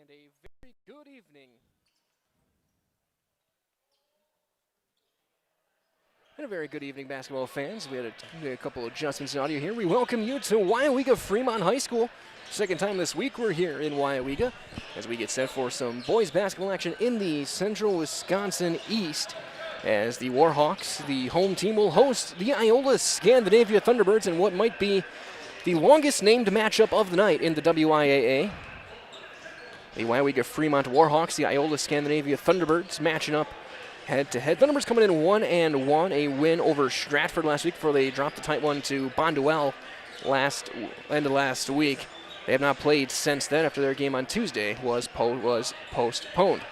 and a very good evening. And a very good evening, basketball fans. We had a couple adjustments in audio here. We welcome you to Weyauwega-Fremont High School. Second time this week we're here in Weyauwega as we get set for some boys basketball action in the Central Wisconsin East. As the Warhawks, the home team, will host the Iola-Scandinavia Thunderbirds in what might be the longest named matchup of the night in the WIAA. The Weyauwega-Fremont Warhawks, the Iola-Scandinavia Thunderbirds matching up head-to-head. Thunderbirds coming in 1-1, a win over Stratford last week before they dropped the tight one to Bonduelle end of last week. They have not played since then after their game on Tuesday was postponed.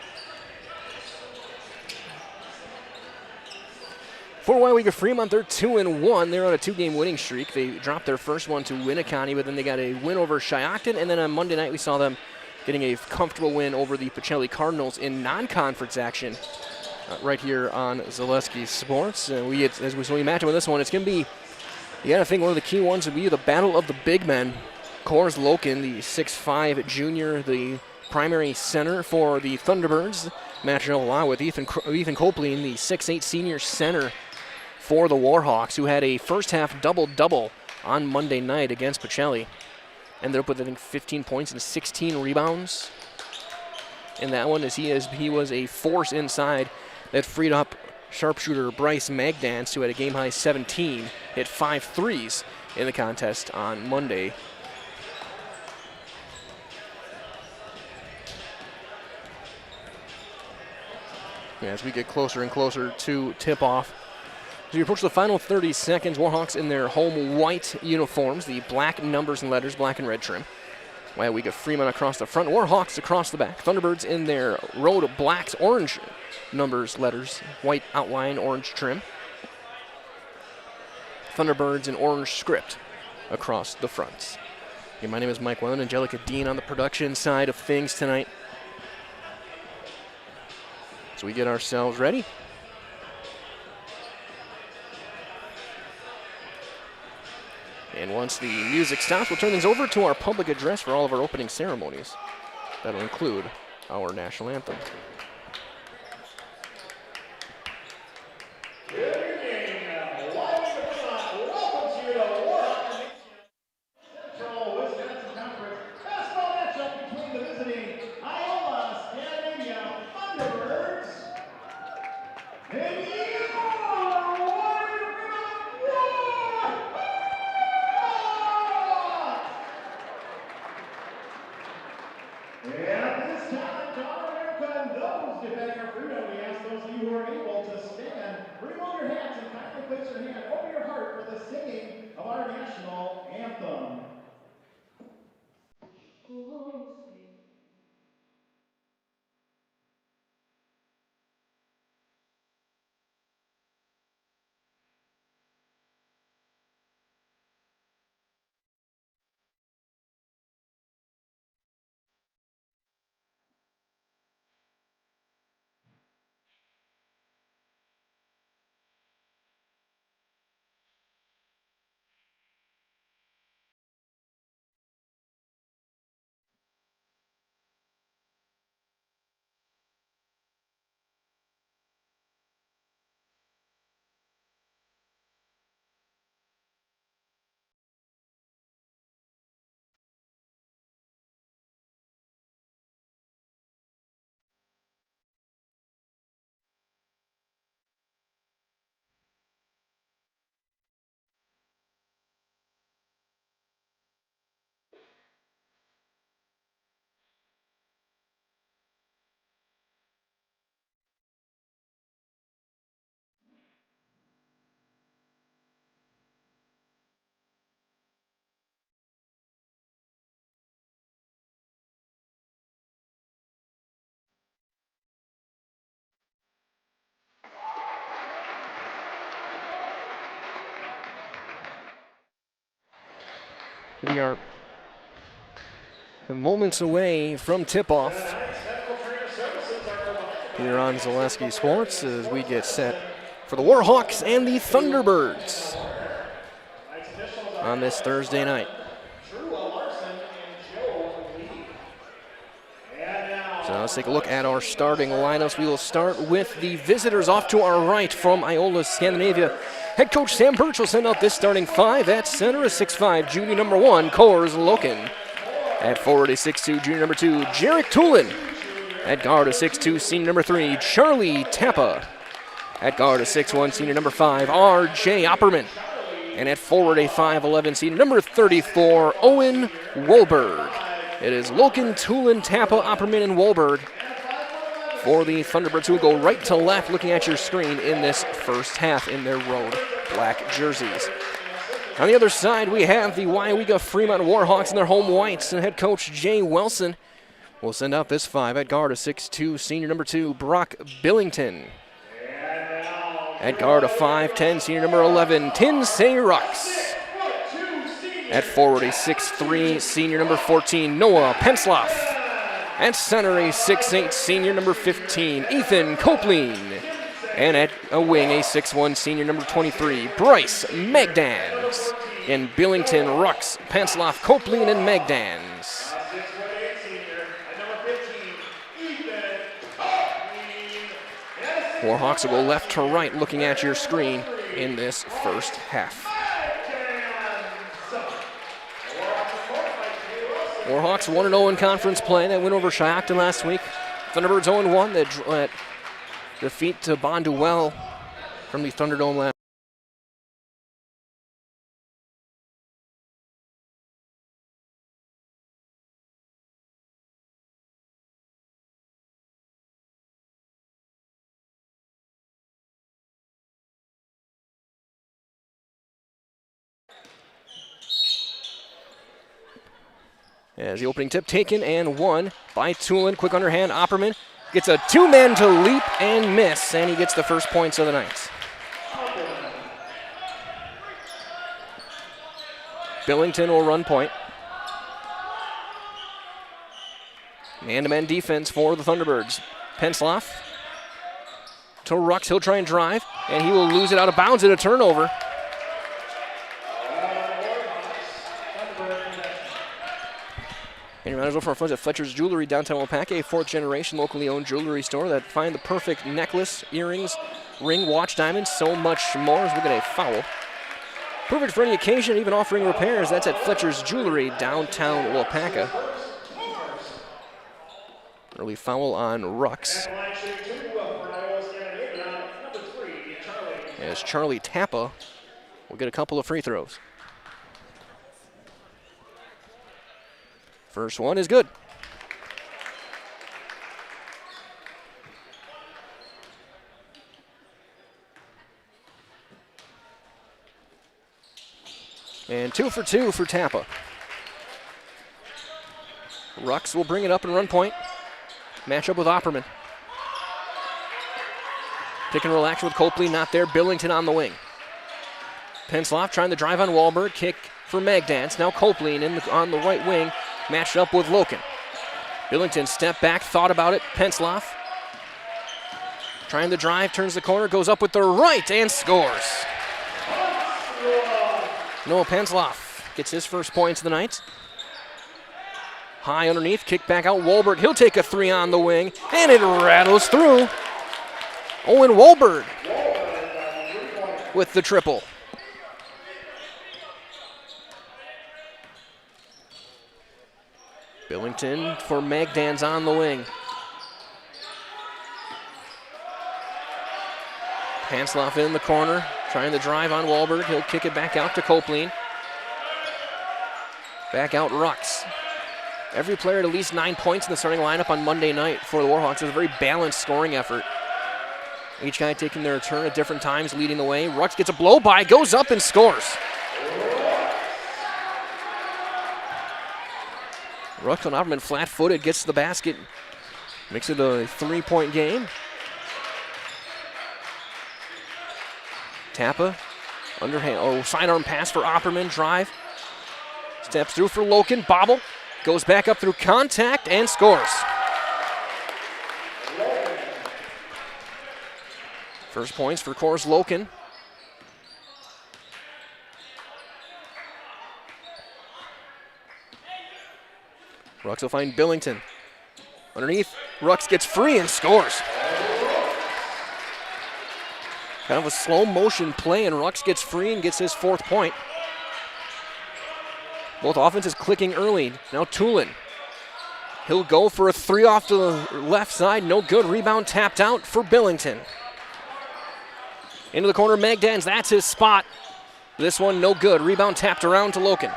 For Weyauwega-Fremont, they're 2-1. They're on a two-game winning streak. They dropped their first one to Winneconne, but then they got a win over Shiocton, and then on Monday night we saw them getting a comfortable win over the Pacelli Cardinals in non-conference action right here on Zaleski Sports. As we match up with this one, it's going to be, I think one of the key ones would be the battle of the big men. Cors Loken, the 6'5 junior, the primary center for the Thunderbirds, matching up a lot with Ethan Copley, the 6'8 senior center for the Warhawks, who had a first-half double-double on Monday night against Pacelli. Ended up with, I think, 15 points and 16 rebounds in that one, as he was a force inside that freed up sharpshooter Bryce Magdance, who had a game-high 17, hit 5 threes in the contest on Monday. As we get closer and closer to tip-off, as we approach the final 30 seconds, Warhawks in their home white uniforms, the black numbers and letters, black and red trim. Weyauwega-Fremont across the front, Warhawks across the back. Thunderbirds in their road blacks, orange numbers, letters, white outline, orange trim. Thunderbirds in orange script across the fronts. Hey, my name is Mike Wellen, Angelica Dean on the production side of things tonight. So we get ourselves ready. And once the music stops, we'll turn things over to our public address for all of our opening ceremonies. That'll include our national anthem. We are moments away from tip-off here on Zaleski Sports as we get set for the Warhawks and the Thunderbirds on this Thursday night. So let's take a look at our starting lineups. We will start with the visitors off to our right from Iola-Scandinavia. Head coach Sam Birch will send out this starting five. At center, a 6'5", junior number 1, Kors Loken. At forward, a 6'2", junior number 2, Jarek Tulin. At guard, a 6'2", senior number 3, Charlie Tappa. At guard, a 6'1", senior number 5, R.J. Opperman. And at forward, a 5'11", senior number 34, Owen Wolberg. It is Loken, Tulin, Tappa, Opperman, and Wolberg for the Thunderbirds, who will go right to left looking at your screen in this first half in their road black jerseys. On the other side, we have the Weyauwega-Fremont Warhawks in their home whites, and head coach Jay Wilson will send out this five. At guard, a 6'2", senior number 2, Brock Billington. At guard, a 5'10", senior number 11, Tinsay Rux. At forward, a 6'3", senior number 14, Noah Pensloff. At center, a 6'8", senior number 15, Ethan Copeland. And at a wing, a 6'1", senior number 23, Bryce Magdans. And Billington, Rux, Pensloff, Copeland, and Magdans. Warhawks will go left to right looking at your screen in this first half. Warhawks 1-0 in conference play. That win over Shiocton last week. Thunderbirds 0-1. That defeat to Bonduel from the Thunderdome last. As the opening tip taken and won by Tulin. Quick underhand, Opperman gets a two-man to leap and miss, and he gets the first points of the night. Billington will run point. Man-to-man defense for the Thunderbirds. Pensloff to Rux. He'll try and drive, and he will lose it out of bounds in a turnover. And reminders over our friends at Fletcher's Jewelry, downtown Waupaca, a fourth-generation locally owned jewelry store that find the perfect necklace, earrings, ring, watch, diamonds, so much more. As we get a foul. Perfect for any occasion, even offering repairs. That's at Fletcher's Jewelry, downtown Waupaca. Early foul on Rux. As Charlie Tappa will get a couple of free throws. First one is good. And 2 for 2 for Tappa. Rux will bring it up and run point. Match up with Opperman. Pick and roll action with Copley, not there. Billington on the wing. Pensloff trying to drive on Wolberg. Kick for Magdans. Now Copley on the right wing. Matched up with Loken. Billington step back, thought about it. Pensloff trying to drive, turns the corner, goes up with the right and scores. Noah Pensloff gets his first points of the night. High underneath, kick back out. Wolberg, he'll take a three on the wing, and it rattles through. Owen Wolberg with the triple. Billington for Magdans on the wing. Pensloff in the corner, trying to drive on Wolberg. He'll kick it back out to Copeland. Back out Rux. Every player at least 9 points in the starting lineup on Monday night for the Warhawks. It was a very balanced scoring effort. Each guy taking their turn at different times, leading the way. Rux gets a blow by, goes up and scores. Rux on Opperman, flat-footed, gets to the basket. Makes it a 3-point game. Tappa, underhand, sidearm pass for Opperman, drive. Steps through for Loken, bobble. Goes back up through contact and scores. First points for Kors Loken. Rux will find Billington. Underneath, Rux gets free and scores. Kind of a slow motion play, and Rux gets free and gets his 4th point. Both offenses clicking early. Now Tulin. He'll go for a 3 off to the left side. No good. Rebound tapped out for Billington. Into the corner, Magdans. That's his spot. This one no good. Rebound tapped around to Loken.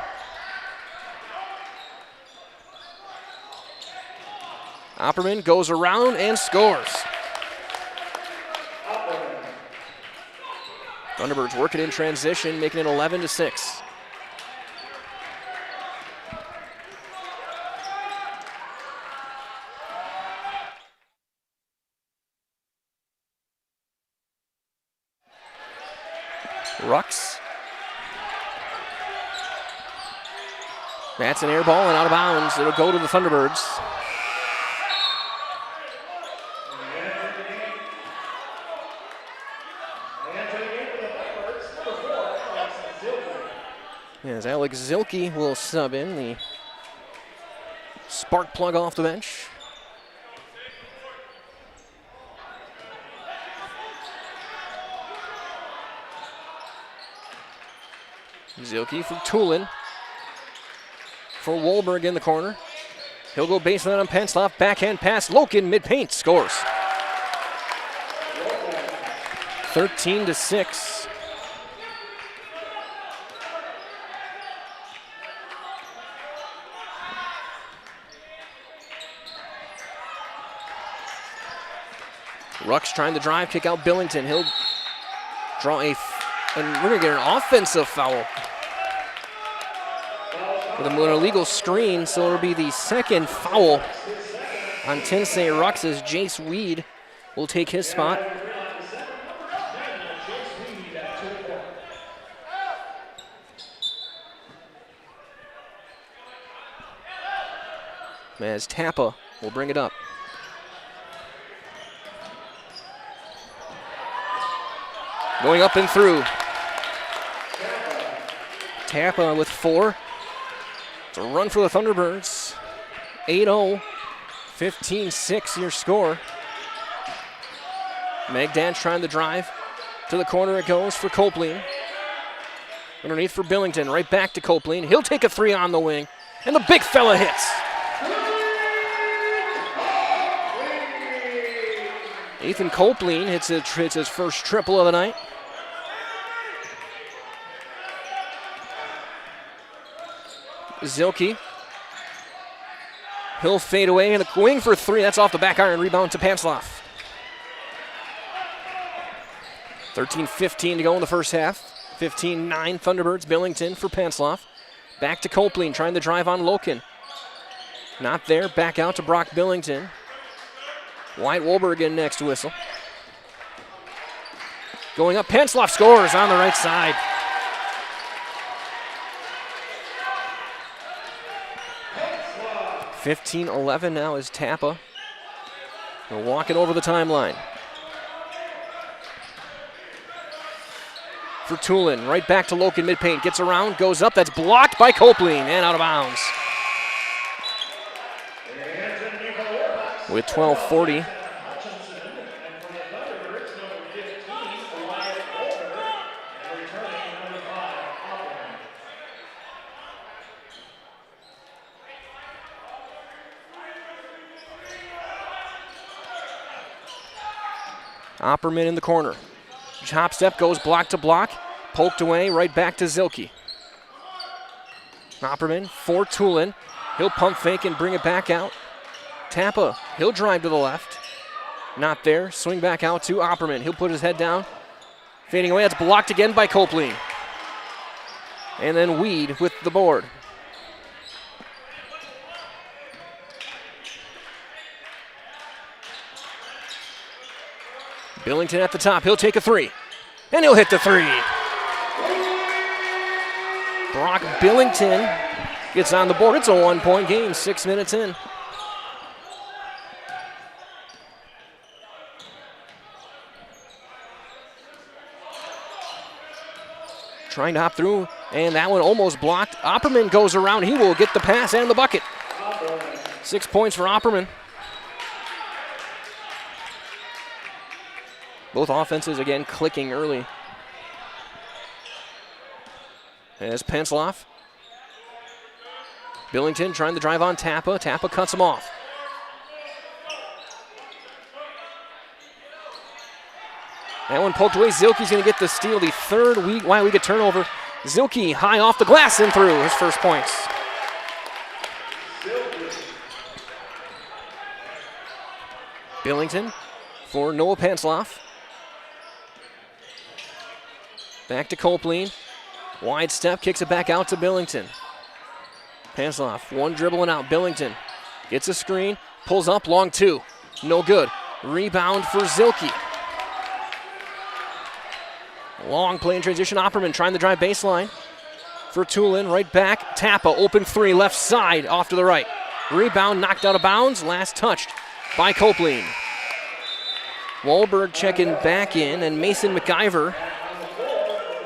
Opperman goes around and scores. Thunderbirds working in transition, making it 11-6. Rux. That's an air ball and out of bounds. It'll go to the Thunderbirds. As Alex Zilke will sub in, the spark plug off the bench. Zilke for Tulin. For Wolberg in the corner. He'll go baseline on Pensloff. Backhand pass. Loken mid-paint scores. 13-6. Rux trying to drive, kick out Billington. He'll draw and we're going to get an offensive foul. With an illegal screen, so it'll be the 2nd foul on Tensei Rux as Jace Weed will take his spot. As Tappa will bring it up. Going up and through. Tappa with 4. It's a run for the Thunderbirds. 8-0, 15-6 your score. Magdans trying to drive. To the corner it goes for Copeland. Underneath for Billington, right back to Copeland. He'll take a 3 on the wing, and the big fella hits. Ethan Copeland hits his first triple of the night. Zilke. He'll fade away and a wing for 3. That's off the back iron. Rebound to Pansloff. 13-15 to go in the first half. 15-9 Thunderbirds. Billington for Pansloff. Back to Copeland trying to drive on Loken. Not there. Back out to Brock Billington. Wyatt Wolberg in next whistle. Going up. Pansloff scores on the right side. 15-11 now is Tappa. They're walking over the timeline. For Tulin, right back to Loken mid-paint. Gets around, goes up. That's blocked by Copeland and out of bounds. With 12:40. Opperman in the corner. Hop step goes block to block. Poked away, right back to Zilke. Opperman for Tulin. He'll pump fake and bring it back out. Tappa, he'll drive to the left. Not there. Swing back out to Opperman. He'll put his head down. Fading away. That's blocked again by Copeland. And then Weed with the board. Billington at the top. He'll take a 3. And he'll hit the 3. Brock Billington gets on the board. It's a 1-point game, 6 minutes in. Trying to hop through, and that one almost blocked. Opperman goes around. He will get the pass and the bucket. 6 points for Opperman. Both offenses, again, clicking early. As Pensloff. Billington trying to drive on Tappa. Tappa cuts him off. That one poked away. Zilke's going to get the steal. The third Weyauwega turnover. Zilke high off the glass and through his first points. Billington for Noah Pensloff. Back to Copeland. Wide step, kicks it back out to Billington. Pensloff, one dribbling out. Billington gets a screen, pulls up, long two. No good. Rebound for Zilke. Long play in transition. Opperman trying to drive baseline for Tulin. Right back. Tappa, open three, left side, off to the right. Rebound knocked out of bounds. Last touched by Copeland. Wahlberg checking back in, and Mason McIver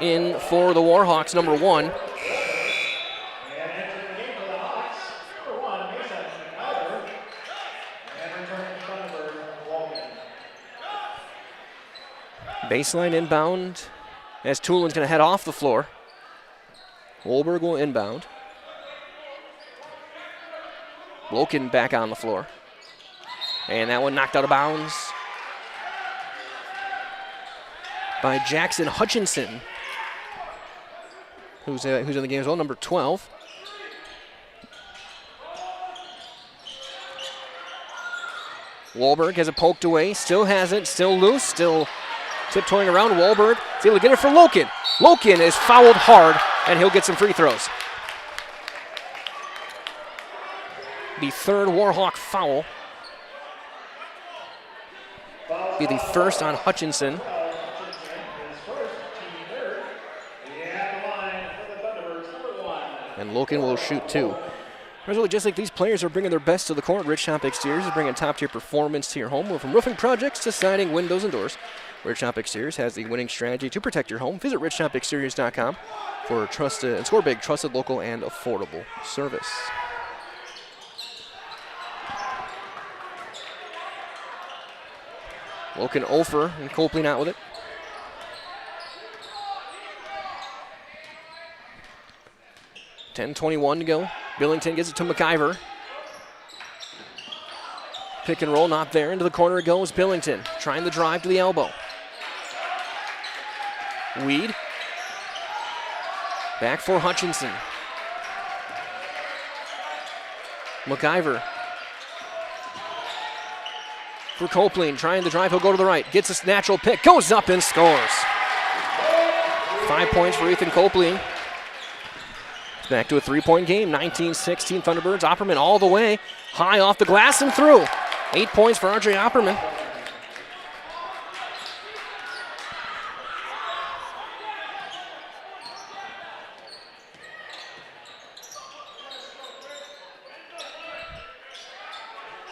in for the Warhawks, number 1. Baseline inbound as Tulin's going to head off the floor. Wahlberg will inbound. Loken back on the floor. And that one knocked out of bounds by Jackson Hutchinson, who's in the game as well, number 12. Wahlberg has it poked away, still has it, still loose, still tiptoeing around. Wahlberg is able to get it for Loken. Loken is fouled hard, and he'll get some free throws. The third Warhawk foul. Be the first on Hutchinson. And Loken will shoot 2. Really, just like these players are bringing their best to the court, Rich Shop Exteriors is bringing top-tier performance to your home. From roofing projects to siding, windows, and doors, Rich Shop Exteriors has the winning strategy to protect your home. Visit richshopexteriors.com for trusted and score big, trusted, local, and affordable service. Loken over and Copeland out with it. .21 to go. Billington gets it to McIver. Pick and roll, not there. Into the corner it goes. Billington trying to drive to the elbow. Weed. Back for Hutchinson. McIver. For Copeland, trying to drive. He'll go to the right. Gets a natural pick. Goes up and scores. 5 points for Ethan Copeland. Back to a 3-point game, 19-16 Thunderbirds. Opperman all the way, high off the glass and through. 8 points for RJ Opperman.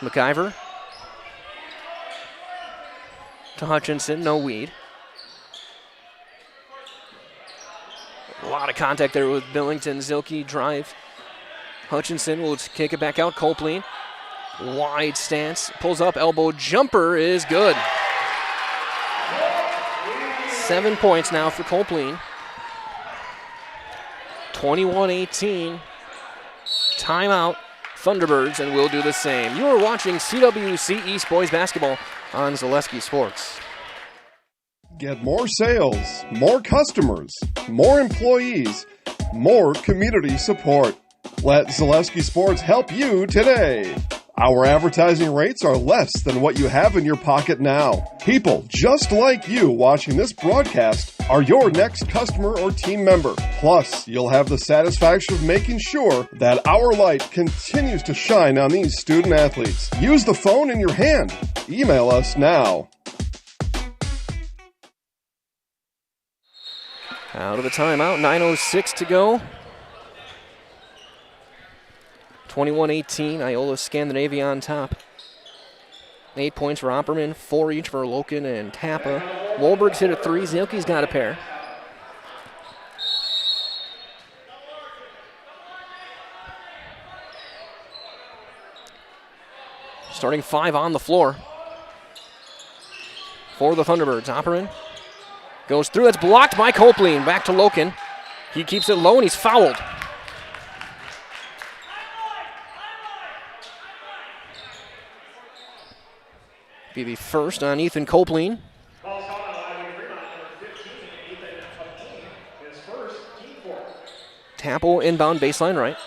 McIver to Hutchinson, no Weed. A lot of contact there with Billington. Zilke drive. Hutchinson will kick it back out. Copeland. Wide stance. Pulls up. Elbow jumper is good. 7 points now for Copeland. 21-18. Timeout. Thunderbirds, and we'll do the same. You are watching CWC East Boys Basketball on Zaleski Sports. Get more sales, more customers, more employees, more community support. Let Zaleski Sports help you today. Our advertising rates are less than what you have in your pocket now. People just like you watching this broadcast are your next customer or team member. Plus, you'll have the satisfaction of making sure that our light continues to shine on these student athletes. Use the phone in your hand. Email us now. Out of the timeout, 9:06 to go. 21-18, Iola-Scandinavia on top. 8 points for Opperman, 4 each for Loken and Tappa. Wahlberg's hit a 3, Zilke's got a pair. Starting 5 on the floor for the Thunderbirds. Opperman goes through. That's blocked by Copeland. Back to Loken. He keeps it low and he's fouled. Be the first on Ethan Copeland. Tapple inbound baseline right.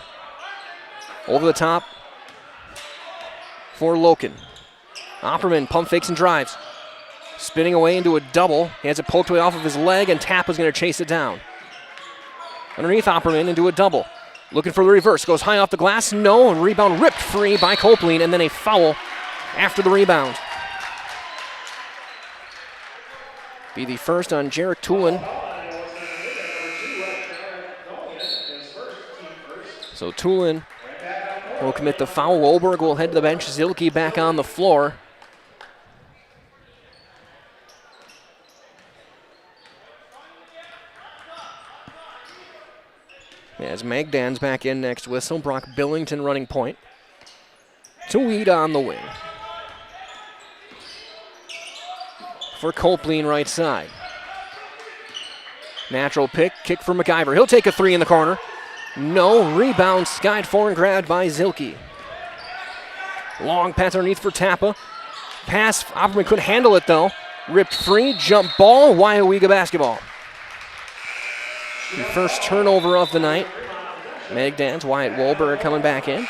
Over the top for Loken. Opperman pump fakes and drives. Spinning away into a double. He has it poked away off of his leg, and Tappa's going to chase it down. Underneath Opperman into a double. Looking for the reverse. Goes high off the glass. No. And rebound ripped free by Copeland, and then a foul after the rebound. Be the first on Jarek Tulin. So Tulin will commit the foul. Wolberg will head to the bench. Zilke back on the floor. As Magdan's back in next whistle. Brock Billington running point. Tweed on the wing. For Copeland right side. Natural pick. Kick for McIver. He'll take a three in the corner. No. Rebound skied for and grabbed by Zilke. Long pass underneath for Tappa. Pass. Opperman couldn't handle it though. Ripped free. Jump ball. Weyauwega basketball. The first turnover of the night. Magdan's Wyatt Wolberg coming back in.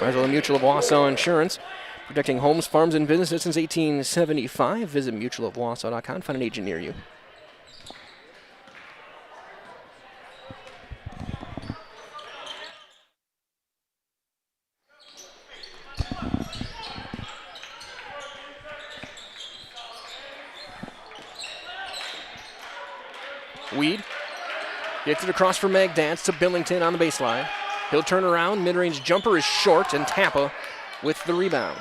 Iola Mutual of Wausau Insurance. Protecting homes, farms, and businesses since 1875. Visit mutualofwausau.com. Find an agent near you. Weed gets it across for Magdance to Billington on the baseline. He'll turn around. Mid-range jumper is short, and Tappa with the rebound.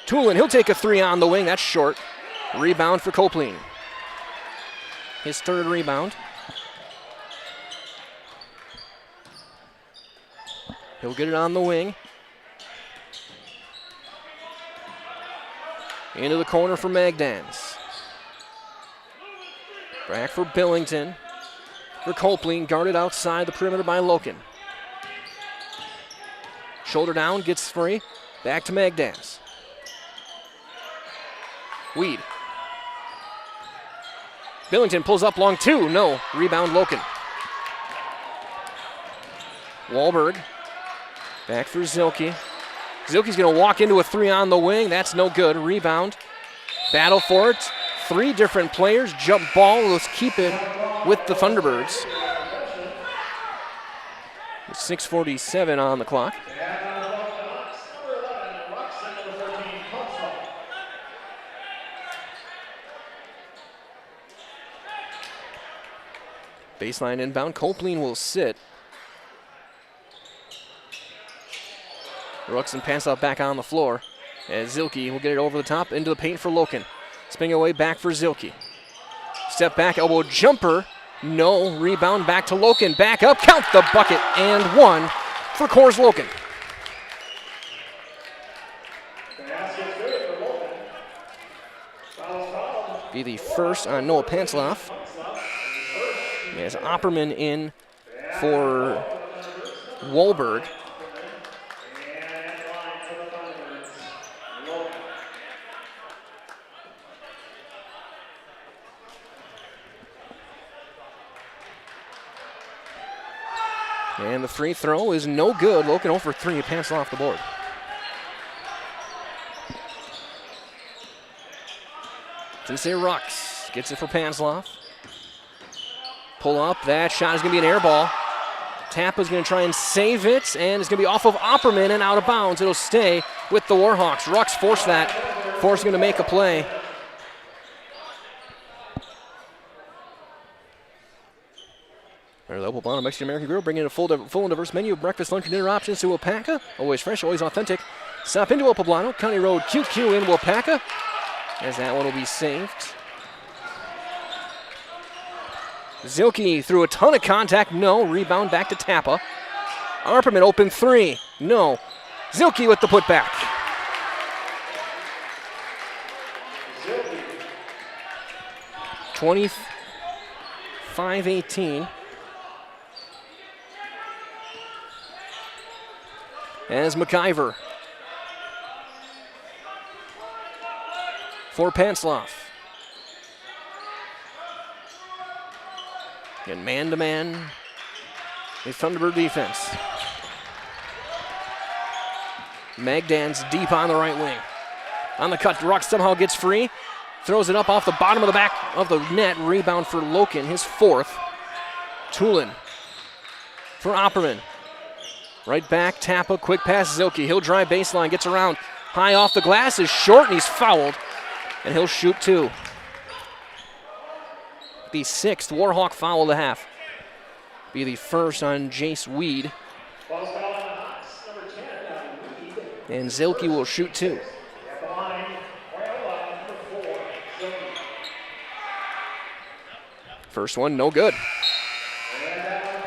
Tulin, he'll take a three on the wing. That's short. Rebound for Copeland. His third rebound. He'll get it on the wing. Into the corner for Magdans. Back for Billington. For Copeland, guarded outside the perimeter by Loken. Shoulder down, gets free. Back to Magdans. Weed. Billington pulls up long two. No. Rebound Loken. Wolberg. Back for Zilke. Zilke's going to walk into a three on the wing. That's no good. Rebound. Battle for it. Three different players. Jump ball. Let's keep it with the Thunderbirds. 6:47 on the clock. Baseline inbound. Copeland will sit. Ruxin pass out back on the floor as Zilke will get it over the top into the paint for Loken. Spinning away back for Zilke. Step back, elbow jumper. No. Rebound back to Loken. Back up. Count the bucket and one for Coors Loken. Be the first on Noah Pantzloff. As Opperman in for Wolberg. And the free throw is no good. Loken 0 for 3. Pass off the board. Sensei Rux gets it for Pansloff. Pull up. That shot is going to be an air ball. Tappa's going to try and save it, and it's going to be off of Opperman and out of bounds. It'll stay with the Warhawks. Rux forced that. Force going to make a play. There's Opal Bonham Mexican American Grill, bringing in a full and diverse menu of breakfast, lunch, and dinner options to Wapaka. Always fresh, always authentic. Stop into El Poblano, County Road QQ in Wapaka, as that one will be saved. Zilke threw a ton of contact. No. Rebound back to Tappa. Arperman open three. No. Zilke with the putback. Zilke. 25-18. As McIver for Pantzloff. And man-to-man, a Thunderbird defense. Magdan's deep on the right wing. On the cut, Ruck somehow gets free. Throws it up off the bottom of the back of the net. Rebound for Loken, his fourth. Tulin for Opperman. Right back, Tappa, quick pass, Zilke. He'll drive baseline, gets around. High off the glass, is short, and he's fouled. And he'll shoot two. The sixth Warhawk foul of the half. Be the first on Jace Weed. False foul on the Hawks, number 10, Weed. And Zilke will shoot two. At the line, Weyauwega, number 4, Zilke. First one, no good.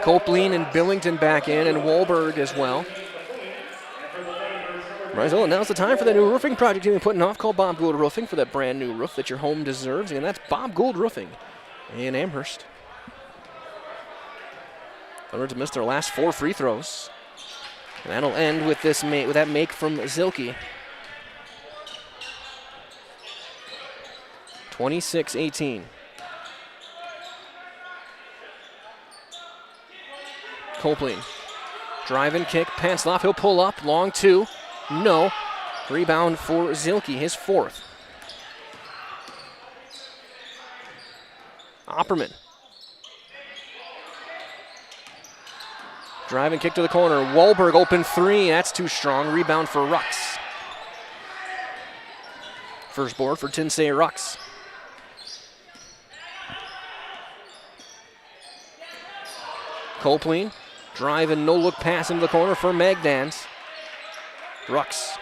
Copeland and Billington back in, and Wahlberg as well. Right, so now's the time for that new roofing project you've been putting off, called Bob Gould Roofing, for that brand new roof that your home deserves. And that's Bob Gould Roofing in Amherst. Thunderbirds have missed their last 4 free throws. And that'll end with this with that make from Zilke. 26-18. Copeland, drive and kick, Pantzloff, he'll pull up, long two, no. Rebound for Zilke, his fourth. Opperman. Drive and kick to the corner, Wahlberg open three, that's too strong, rebound for Rux. First board for Tinsay Rux. Copeland. Drive and no-look pass into the corner for Magdans. Rux.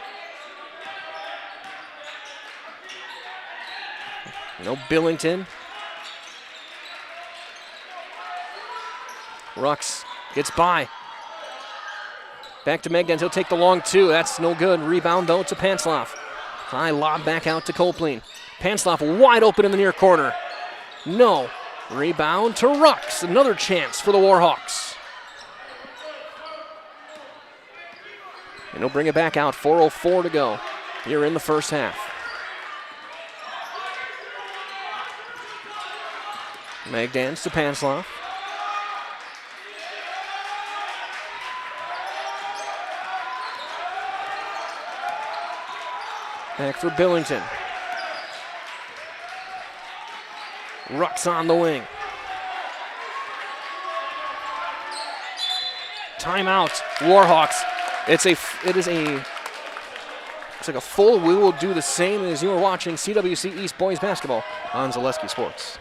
No Billington. Rux gets by. Back to Magdans. He'll take the long two. That's no good. Rebound, though, to Pantzloff. High lob back out to Copeland. Pantzloff wide open in the near corner. No. Rebound to Rux. Another chance for the Warhawks. And he'll bring it back out. 4:04 to go here in the first half. Magdans to Pantzloff. Back for Billington. Rux on the wing. Timeout, Warhawks. It's like a full. We will do the same as you were watching CWC East Boys Basketball on Zaleski Sports.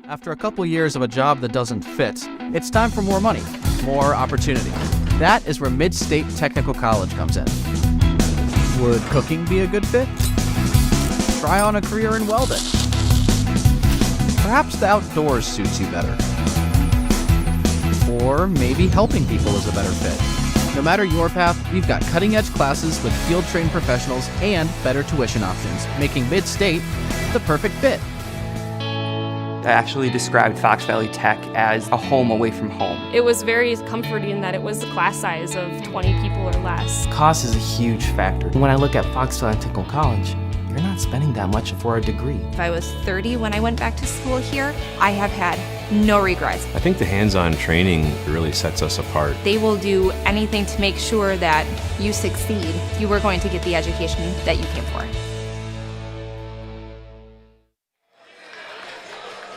After a couple years of a job that doesn't fit, it's time for more money, more opportunity. That is where Mid-State Technical College comes in. Would cooking be a good fit? Try on a career in welding. Perhaps the outdoors suits you better. Or maybe helping people is a better fit. No matter your path, we've got cutting-edge classes with field-trained professionals and better tuition options, making Mid-State the perfect fit. I actually described Fox Valley Tech as a home away from home. It was very comforting that it was a class size of 20 people or less. Cost is a huge factor. When I look at Fox Valley Technical College, you're not spending that much for a degree. If I was 30 when I went back to school here, I have had no regrets. I think the hands-on training really sets us apart. They will do anything to make sure that you succeed. You are going to get the education that you came for.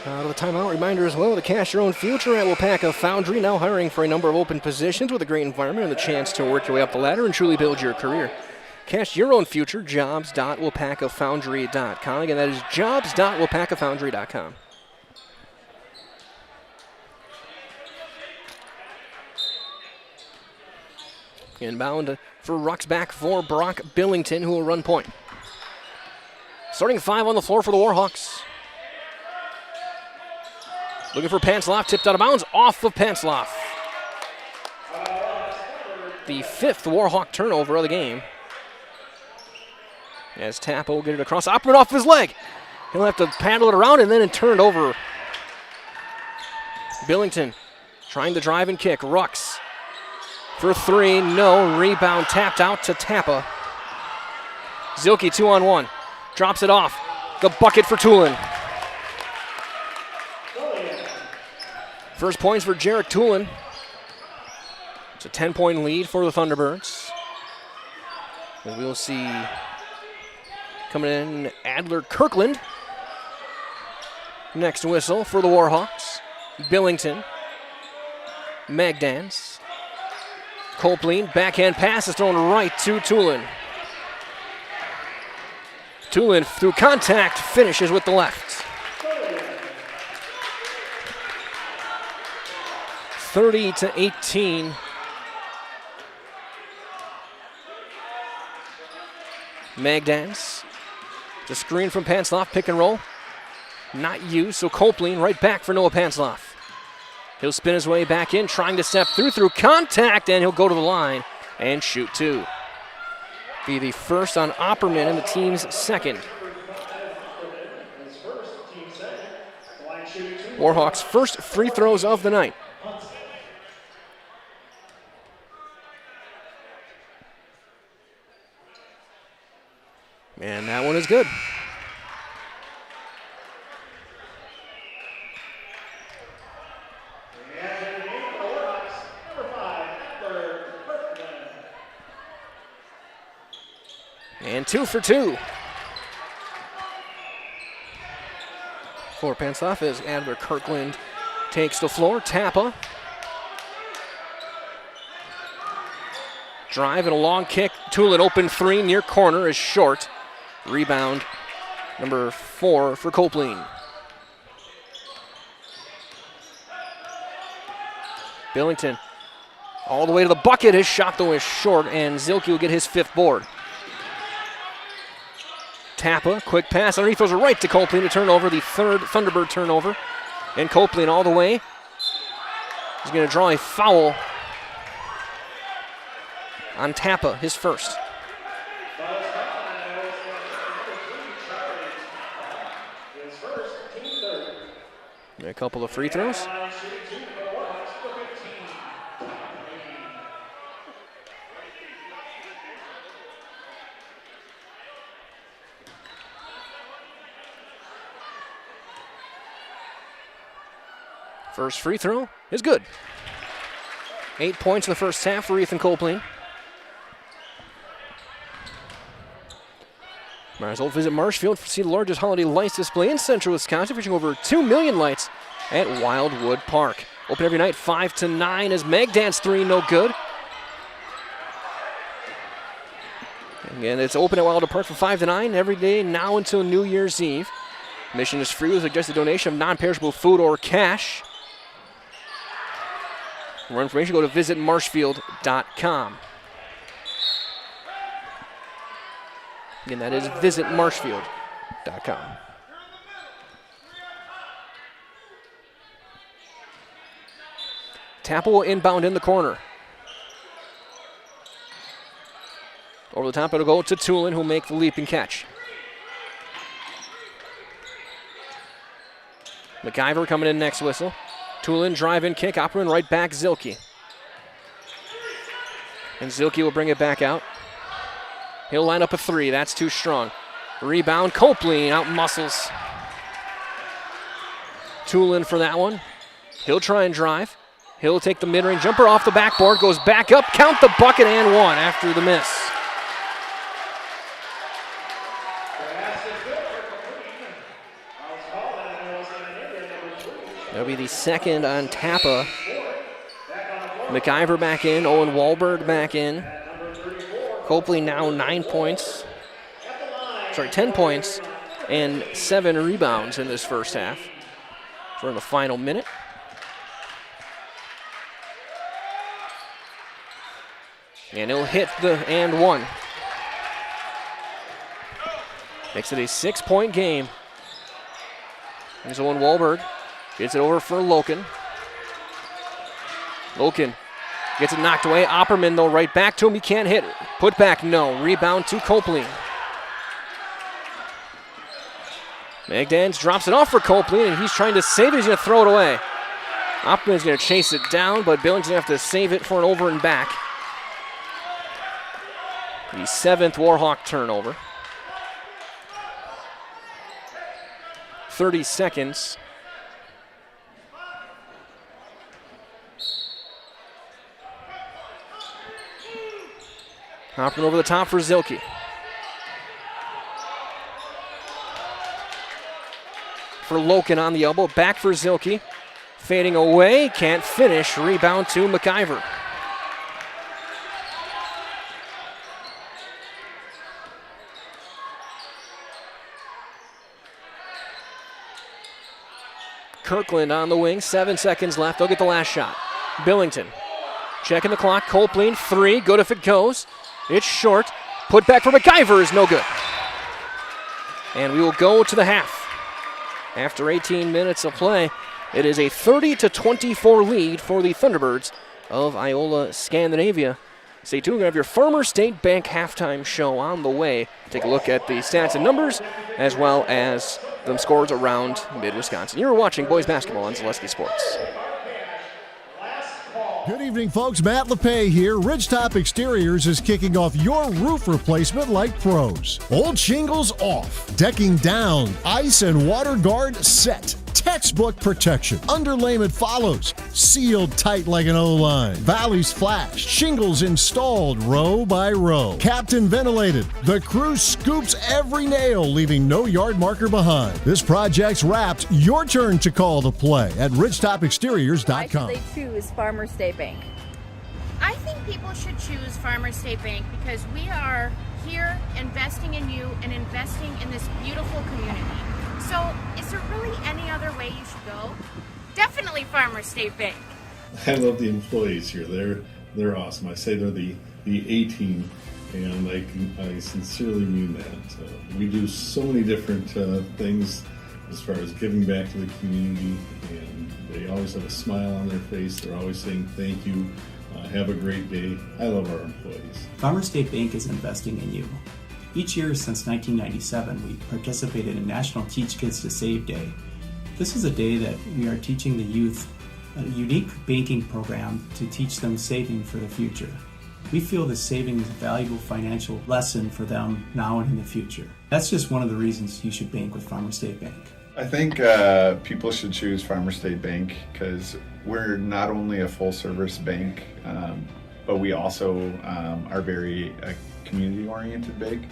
Out of the timeout, reminder as well, to cash your own future at Weyauwega Foundry, now hiring for a number of open positions with a great environment and the chance to work your way up the ladder and truly build your career. Cash your own future, jobs.weyauwega-foundry.com. Again, that is jobs.weyauwega-foundry.com. Inbound for Rux, back for Brock Billington, who will run point. Starting 5 on the floor for the Warhawks. Looking for Pantzloff, tipped out of bounds, off of Pantzloff. the 5th Warhawk turnover of the game. As Tappa will get it across. Opperman off his leg. He'll have to paddle it around and then turn it over. Billington trying to drive and kick. Rux for 3. No. Rebound tapped out to Tappa. Zilke 2-on-1. Drops it off. The bucket for Tulin. First points for Jarek Tulin. It's a 10-point lead for the Thunderbirds. And we'll see coming in Adler Kirkland. Next whistle for the Warhawks. Billington. Magdans. Copeland, backhand pass is thrown right to Tulin. Tulin through contact finishes with the left. 30-18. Magdans. The screen from Pansloff, pick and roll. Not used, so Copeland right back for Noah Pansloff. He'll spin his way back in, trying to step through contact, and he'll go to the line and shoot 2. Be the first on Opperman and the team's second. Warhawks' first free throws of the night. And that one is good. And 2 for 2. For Pansloff as Adler Kirkland takes the floor. Tappa. Drive and a long kick. Tulin open 3 near corner is short. Rebound number 4 for Copeland. Billington all the way to the bucket. His shot though is short, and Zilke will get his 5th board. Tappa, quick pass underneath, throws it right to Copeland to turn over the 3rd Thunderbird turnover. And Copeland all the way. He's going to draw a foul on Tappa, his first. A couple of free throws. First free throw is good. 8 points in the first half for Ethan Copeland. Might as well visit Marshfield to see the largest holiday lights display in central Wisconsin, featuring over 2 million lights at Wildwood Park. Open every night 5 to 9 as Magdans 3 no good. Again, it's open at Wildwood Park from 5 to 9 every day now until New Year's Eve. Admission is free with a suggested donation of non-perishable food or cash. For more information, go to visitmarshfield.com. Again, that is visitmarshfield.com. Tappa will inbound in the corner. Over the top, it'll go to Tulin, who'll make the leap and catch. McIver coming in next whistle. Tulin drive in kick, Opperman right back, Zilke. And Zilke will bring it back out. He'll line up a 3, that's too strong. Rebound, Copeland out muscles Tulin for that one. He'll try and drive. He'll take the mid-range jumper off the backboard, goes back up, count the bucket and 1 after the miss. That'll be the second on Tappa. McIver back in, Owen Wahlberg back in. Copeland now 10 points and 7 rebounds in this first half. So we're in the final minute. And he'll hit the and 1. Makes it a 6-point game. Here's Owen Wahlberg. Gets it over for Loken. Loken Gets it knocked away. Opperman, though, right back to him. He can't hit. Put back, no. Rebound to Copeland. Magdans drops it off for Copeland, and he's trying to save it. He's going to throw it away. Opperman's going to chase it down, but Billings going to have to save it for an over and back. The 7th Warhawk turnover. 30 seconds. Hopping over the top for Zilke. For Loken on the elbow, back for Zilke. Fading away, can't finish. Rebound to McIver. Kirkland on the wing, 7 seconds left. They'll get the last shot. Billington checking the clock. Copeland, 3, good if it goes. It's short. Put back for McIver is no good. And we will go to the half. After 18 minutes of play, it is a 30-24 lead for the Thunderbirds of Iola-Scandinavia. Stay tuned. We're going to have your Farmer State Bank halftime show on the way. Take a look at the stats and numbers, as well as the scores around mid-Wisconsin. You're watching boys basketball on Zaleski Sports. Good evening, folks. Matt LePay here. Ridgetop Exteriors is kicking off your roof replacement like pros. Old shingles off, decking down, ice and water guard set. Textbook protection. Underlayment follows. Sealed tight like an O-line. Valleys flashed. Shingles installed row by row. Captain ventilated. The crew scoops every nail, leaving no yard marker behind. This project's wrapped. Your turn to call the play at ridgetopexteriors.com. Why should they choose Farmer State Bank? I think people should choose Farmer State Bank because we are here investing in you and investing in this beautiful community. So is there really any other way you should go? Definitely Farmer State Bank. I love the employees here. They're awesome. I say they're the A-team, and I sincerely mean that. We do so many different things as far as giving back to the community, and they always have a smile on their face. They're always saying thank you. Have a great day. I love our employees. Farmer State Bank is investing in you. Each year since 1997, we participated in National Teach Kids to Save Day. This is a day that we are teaching the youth a unique banking program to teach them saving for the future. We feel that saving is a valuable financial lesson for them now and in the future. That's just one of the reasons you should bank with Farmer State Bank. I think people should choose Farmer State Bank because we're not only a full-service bank, but we also are very community-oriented bank.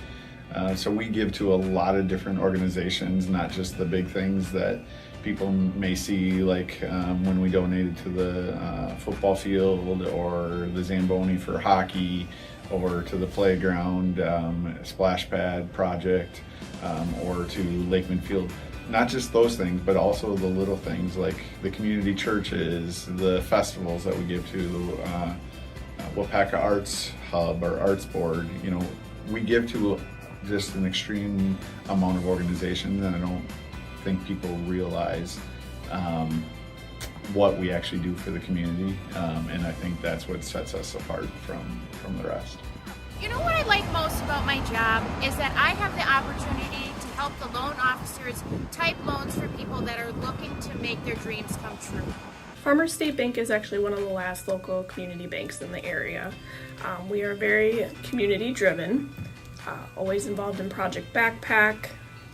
So we give to a lot of different organizations, not just the big things that people may see, like when we donated to the football field or the Zamboni for hockey, or to the playground splash pad project, or to Lakeman Field. Not just those things, but also the little things like the community churches, the festivals that we give to, the Wapaka Arts Hub or Arts Board. You know, we give to just an extreme amount of organizations, and I don't think people realize what we actually do for the community, and I think that's what sets us apart from the rest. You know what I like most about my job is that I have the opportunity to help the loan officers type loans for people that are looking to make their dreams come true. Farmer State Bank is actually one of the last local community banks in the area. We are very community driven, always involved in Project Backpack,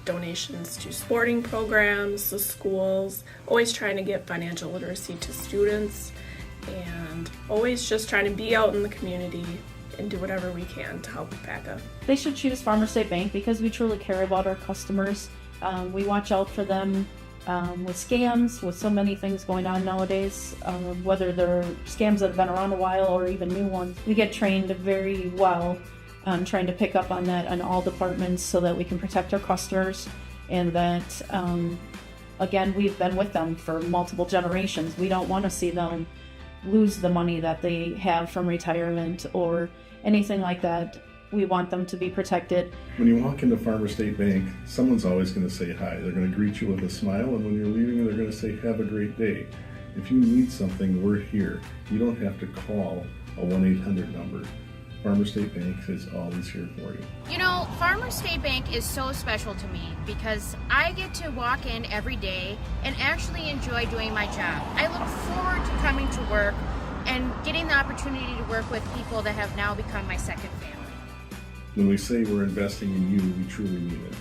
donations to sporting programs, the schools, always trying to get financial literacy to students, and always just trying to be out in the community and do whatever we can to help Wapaka. They should choose Farmer State Bank because we truly care about our customers. We watch out for them with scams, with so many things going on nowadays, whether they're scams that have been around a while or even new ones. We get trained very well trying to pick up on that in all departments so that we can protect our customers, and that, again, we've been with them for multiple generations. We don't want to see them lose the money that they have from retirement or anything like that. We want them to be protected. When you walk into Farmer State Bank, someone's always going to say hi. They're going to greet you with a smile, and when you're leaving, they're going to say, have a great day. If you need something, we're here. You don't have to call a 1-800 number. Farmers State Bank is always here for you. You know, Farmers State Bank is so special to me because I get to walk in every day and actually enjoy doing my job. I look forward to coming to work and getting the opportunity to work with people that have now become my second family. When we say we're investing in you, we truly mean it.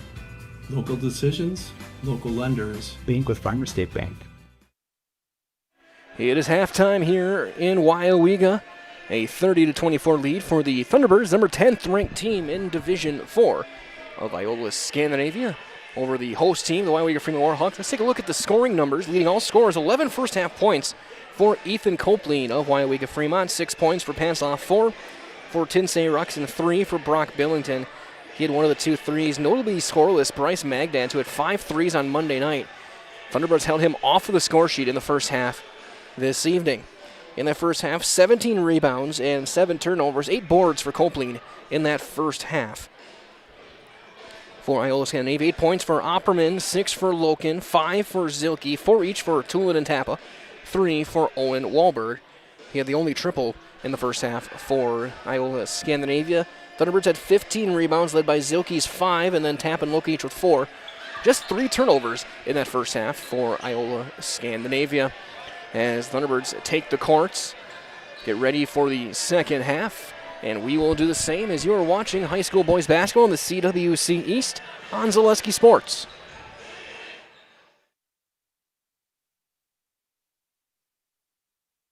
Local decisions, local lenders. Bank with Farmers State Bank. It is halftime here in Weyauwega. A 30-24 lead for the Thunderbirds, number 10th ranked team in Division 4 of Iola-Scandinavia over the host team, the Weyauwega-Fremont Warhawks. Let's take a look at the scoring numbers. Leading all scorers, 11 first-half points for Ethan Copeland of Weyauwega-Fremont, 6 points for Pansoff, 4 for Tinsay Rux, and 3 for Brock Billington. He had one of the 2 threes. Notably scoreless, Bryce Magdans, who had 5 threes on Monday night. Thunderbirds held him off of the score sheet in the first half this evening. In that first half, 17 rebounds and 7 turnovers, 8 boards for Copeland in that first half. For Iola-Scandinavia, 8 points for Opperman, 6 for Loken, 5 for Zilke, 4 each for Tulin and Tappa, 3 for Owen Wahlberg. He had the only triple in the first half for Iola-Scandinavia. Thunderbirds had 15 rebounds, led by Zilke's 5, and then Tappa and Loke each with 4. Just 3 turnovers in that first half for Iola-Scandinavia. As Thunderbirds take the courts, get ready for the second half, and we will do the same as you are watching high school boys basketball in the CWC East on Zaleski Sports.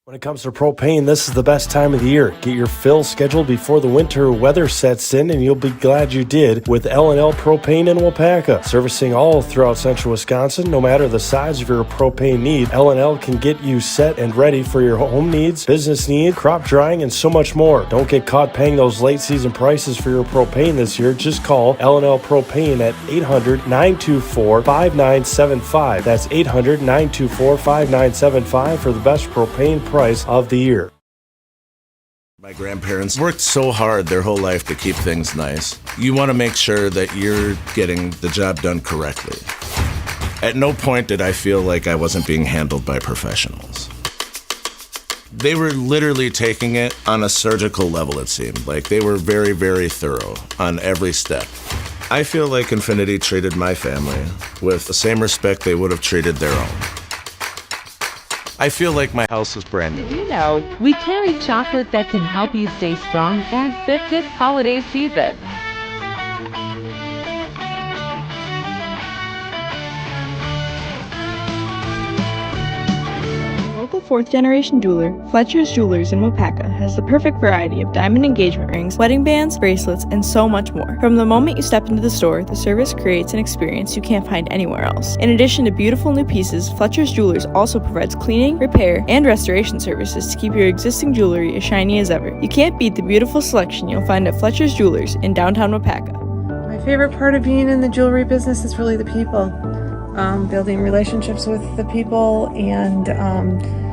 When it comes to propane, this is the best time of the year. Get your fill scheduled before the winter weather sets in, and you'll be glad you did with L&L Propane in Waupaca. Servicing all throughout central Wisconsin, no matter the size of your propane need, L&L can get you set and ready for your home needs, business needs, crop drying, and so much more. Don't get caught paying those late season prices for your propane this year. Just call L&L Propane at 800-924-5975. That's 800-924-5975 for the best propane price of the year. My grandparents worked so hard their whole life to keep things nice. You want to make sure that you're getting the job done correctly. At no point did I feel like I wasn't being handled by professionals. They were literally taking it on a surgical level, it seemed. Like they were very, very thorough on every step. I feel like Infinity treated my family with the same respect they would have treated their own. I feel like my house is brand new. Did you know we carry chocolate that can help you stay strong and fit this holiday season? Local fourth-generation jeweler, Fletcher's Jewelers in Waupaca, has the perfect variety of diamond engagement rings, wedding bands, bracelets, and so much more. From the moment you step into the store, the service creates an experience you can't find anywhere else. In addition to beautiful new pieces, Fletcher's Jewelers also provides cleaning, repair, and restoration services to keep your existing jewelry as shiny as ever. You can't beat the beautiful selection you'll find at Fletcher's Jewelers in downtown Waupaca. My favorite part of being in the jewelry business is really the people. Building relationships with the people and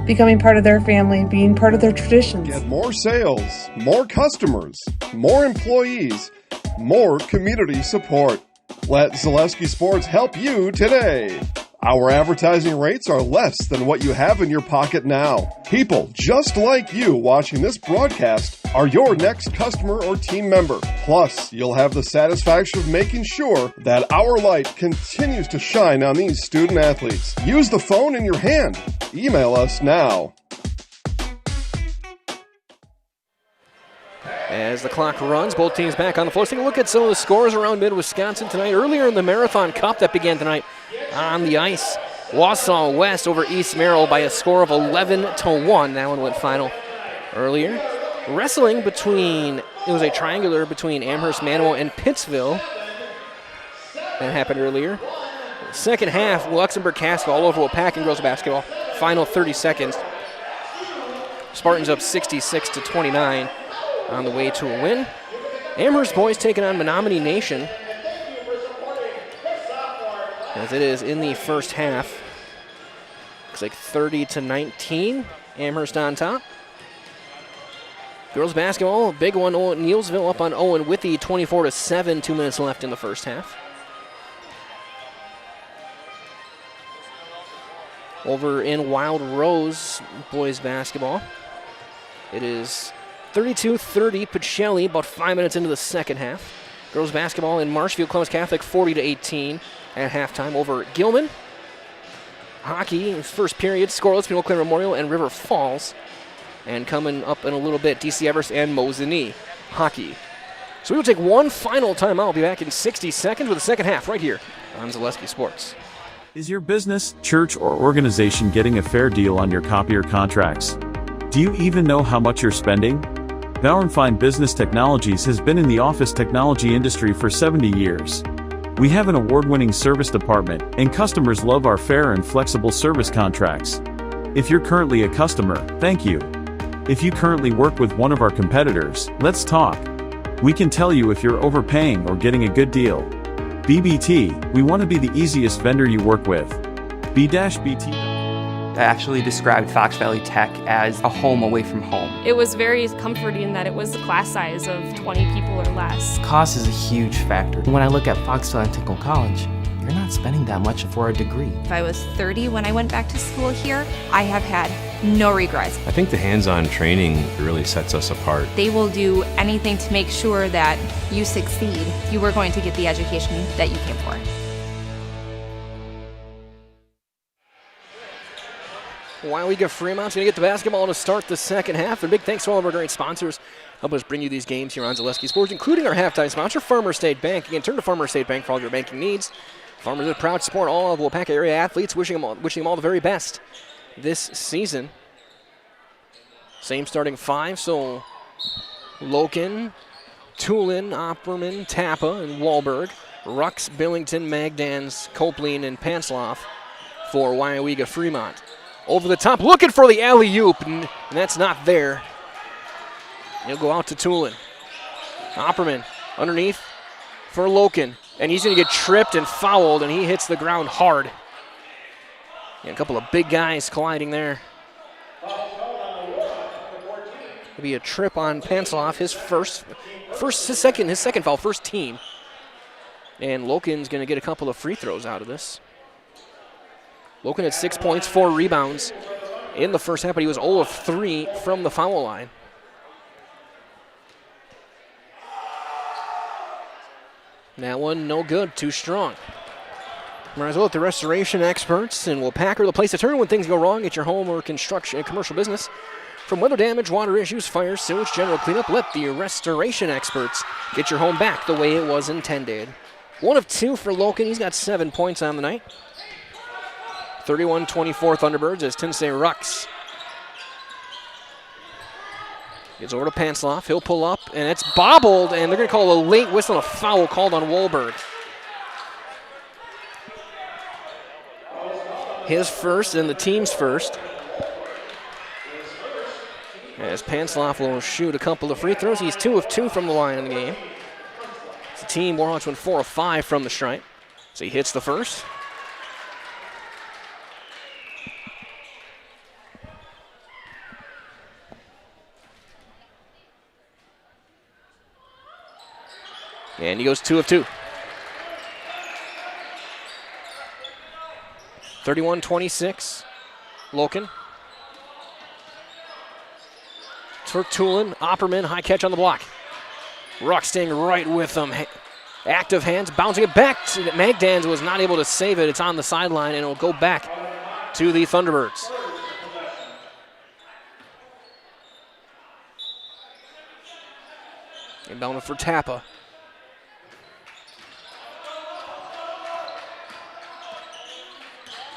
becoming part of their family, being part of their traditions. Get more sales, more customers, more employees, more community support. Let Zaleski Sports help you today. Our advertising rates are less than what you have in your pocket now. People just like you watching this broadcast are your next customer or team member. Plus, you'll have the satisfaction of making sure that our light continues to shine on these student athletes. Use the phone in your hand. Email us now. As the clock runs, both teams back on the floor. Let's take a look at some of the scores around Mid-Wisconsin tonight. Earlier in the Marathon Cup that began tonight on the ice, Wausau West over East Merrill by a score of 11-1. That one went final earlier. Wrestling it was a triangular between Amherst, Manawa, and Pittsville. That happened earlier. Second half, Luxembourg Casco all over Waupaca girls basketball. Final 30 seconds. Spartans up 66-29 on the way to a win. Amherst boys taking on Menominee Nation, as it is in the first half. Looks like 30-19. Amherst on top. Girls basketball, a big one. Neilsville up on Owen Withy, 24-7. 2 minutes left in the first half. over in Wild Rose boys basketball. It is 32-30 Pacelli, about 5 minutes into the second half. Girls basketball in Marshfield Columbus Catholic 40-18 at halftime over Gilman. Hockey, first period, scoreless between Eau Claire Memorial and River Falls. And coming up in a little bit, DC Everest and Mosinee hockey. So we will take one final timeout. We'll be back in 60 seconds with the second half right here on Zaleski Sports. Is your business, church, or organization getting a fair deal on your copier contracts? Do you even know how much you're spending? Bauer & Fine Business Technologies has been in the office technology industry for 70 years. We have an award-winning service department, and customers love our fair and flexible service contracts. If you're currently a customer, thank you. If you currently work with one of our competitors, let's talk. We can tell you if you're overpaying or getting a good deal. BBT, we want to be the easiest vendor you work with. B-BT. I actually described Fox Valley Tech as a home away from home. It was very comforting that it was a class size of 20 people or less. Cost is a huge factor. When I look at Foxville and Tickle College, you're not spending that much for a degree. If I was 30 when I went back to school here, I have had no regrets. I think the hands-on training really sets us apart. They will do anything to make sure that you succeed. You are going to get the education that you came for. Weyauwega-Fremont's going to get the basketball to start the second half. And big thanks to all of our great sponsors. Help us bring you these games here on Zaleski Sports, including our halftime sponsor, Farmer State Bank. Again, turn to Farmer State Bank for all your banking needs. Farmers are proud to support all of Waupaca area athletes, wishing them all the very best this season. Same starting five, so Loken, Tulin, Opperman, Tappa, and Wahlberg. Rux, Billington, Magdans, Copeland, and Pansloff for Weyauwega-Fremont. Over the top, looking for the alley-oop, and that's not there. He'll go out to Tulin. Opperman underneath for Loken, and he's going to get tripped and fouled, and he hits the ground hard. And a couple of big guys colliding there. It'll be a trip on Pansloff, his second foul, first team. And Loken's going to get a couple of free throws out of this. Loken had 6 points, 4 rebounds in the first half, but he was 0 of 3 from the foul line. That one no good, too strong. Might as well let the restoration experts in Waupaca, the place to turn when things go wrong at your home or construction and commercial business. From weather damage, water issues, fires, sewage, general cleanup, let the restoration experts get your home back the way it was intended. 1 of 2 for Loken. He's got 7 points on the night. 31-24 Thunderbirds as Tinsay Rux gets over to Pansloff. He'll pull up, and it's bobbled, and they're going to call a late whistle and a foul called on Wahlberg. His first and the team's first. As Pansloff will shoot a couple of free throws. He's 2 of 2 from the line in the game. The team, Warhawks went 4 of 5 from the stripe. So he hits the first. And he goes 2 of 2. 31-26, Loken. For Tulin, Opperman, high catch on the block. Ruck staying right with them. Active hands, bouncing it back. Magdans was not able to save it. It's on the sideline, and it'll go back to the Thunderbirds. Inbound for Tappa.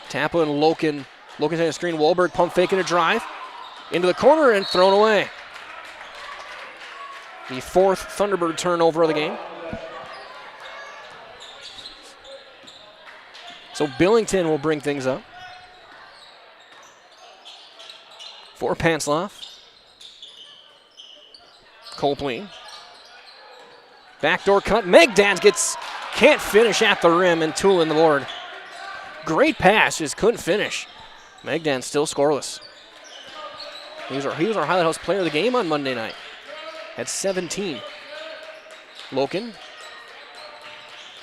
Tappa and Loken. Loken's on the screen. Wahlberg pump faking a drive. Into the corner and thrown away. The 4th Thunderbird turnover of the game. So Billington will bring things up. For Pansloff. Copeland. Backdoor cut. Magdans can't finish at the rim, and Tulin the board. Great pass, just couldn't finish. Magdan still scoreless. He was our Highlight House player of the game on Monday night. At 17. Loken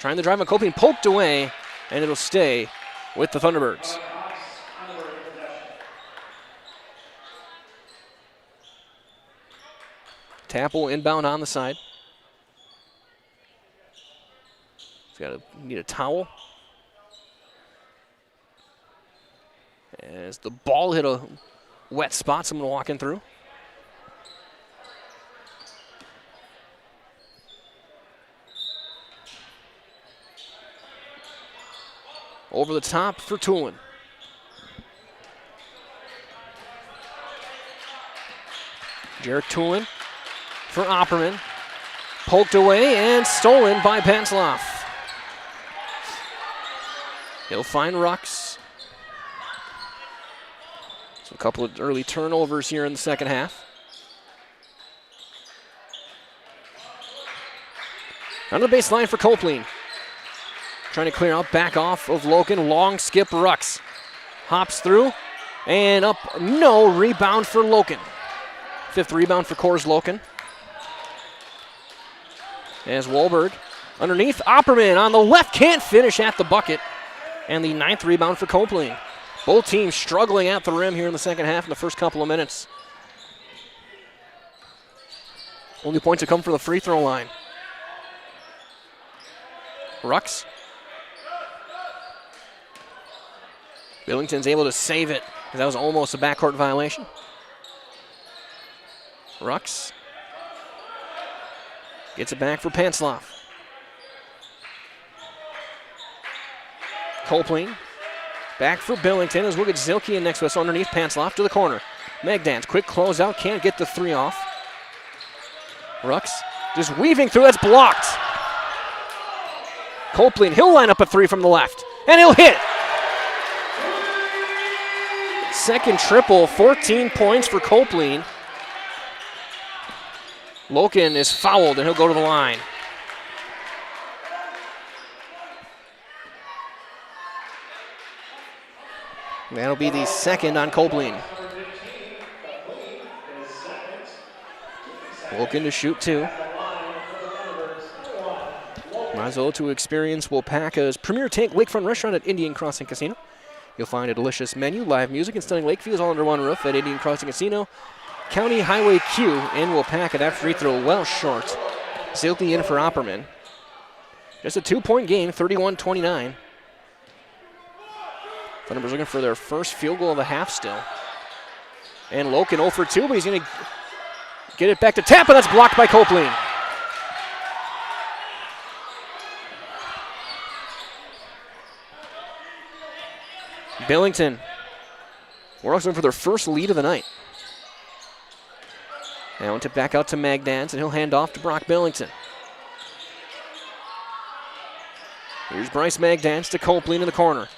trying to drive on Copeland, poked away, and it'll stay with the Thunderbirds. Tapple will inbound on the side. He's need a towel. As the ball hit a wet spot, someone walking through. Over the top for Tulin. Jarek Tulin for Opperman. Poked away and stolen by Pensloff. He'll find Rux. So a couple of early turnovers here in the second half. On the baseline for Copeland. Trying to clear out, back off of Loken. Long skip, Rux. Hops through and up. No, rebound for Loken. Fifth rebound for Coors Loken. As Wahlberg underneath. Opperman on the left, can't finish at the bucket. And the ninth rebound for Copeland. Both teams struggling at the rim here in the second half in the first couple of minutes. Only points have come from the free throw line. Rux. Billington's able to save it, because that was almost a backcourt violation. Rux gets it back for Pensloff. Copeland back for Billington as we'll get Zilke in next to us underneath Pensloff to the corner. Magdans, quick closeout, can't get the three off. Rux just weaving through, that's blocked. Copeland, he'll line up a three from the left, and he'll hit. Second triple, 14 points for Copeland. Loken is fouled, and he'll go to the line. That'll be the second on Copeland. Loken to shoot two. Might as well to experience Waupaca's premier tank lakefront restaurant at Indian Crossing Casino. You'll find a delicious menu, live music, and stunning lake views all under one roof at Indian Crossing Casino. County Highway Q in Waupaca. That free throw well short. Zilke in for Opperman. Just a 2-point game, 31-29. Thunderbirds looking for their first field goal of the half still. And Loken 0 for 2, but he's going to get it back to Tampa. That's blocked by Copeland. Billington. We're also looking for their first lead of the night. Now tip back out to Magdans, and he'll hand off to Brock Billington. Here's Bryce Magdans to Copeland in the corner.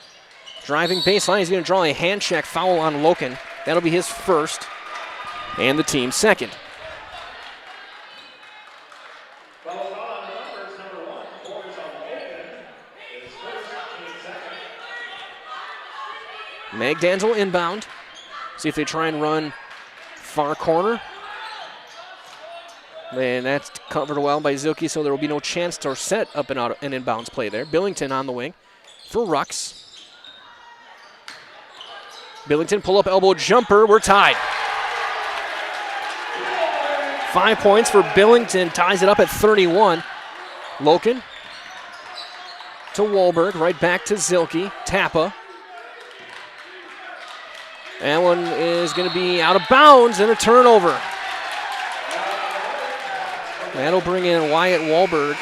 Driving baseline, he's going to draw a hand check foul on Loken. That'll be his first, and the team's second. Magdans will inbound. See if they try and run far corner. And that's covered well by Zilke, so there will be no chance to set up an inbounds play there. Billington on the wing for Rux. Billington pull up elbow jumper. We're tied. 5 points for Billington, ties it up at 31. Loken to Wahlberg, right back to Zilke. Tappa. That one is going to be out of bounds and a turnover. That'll bring in Wyatt Wahlberg.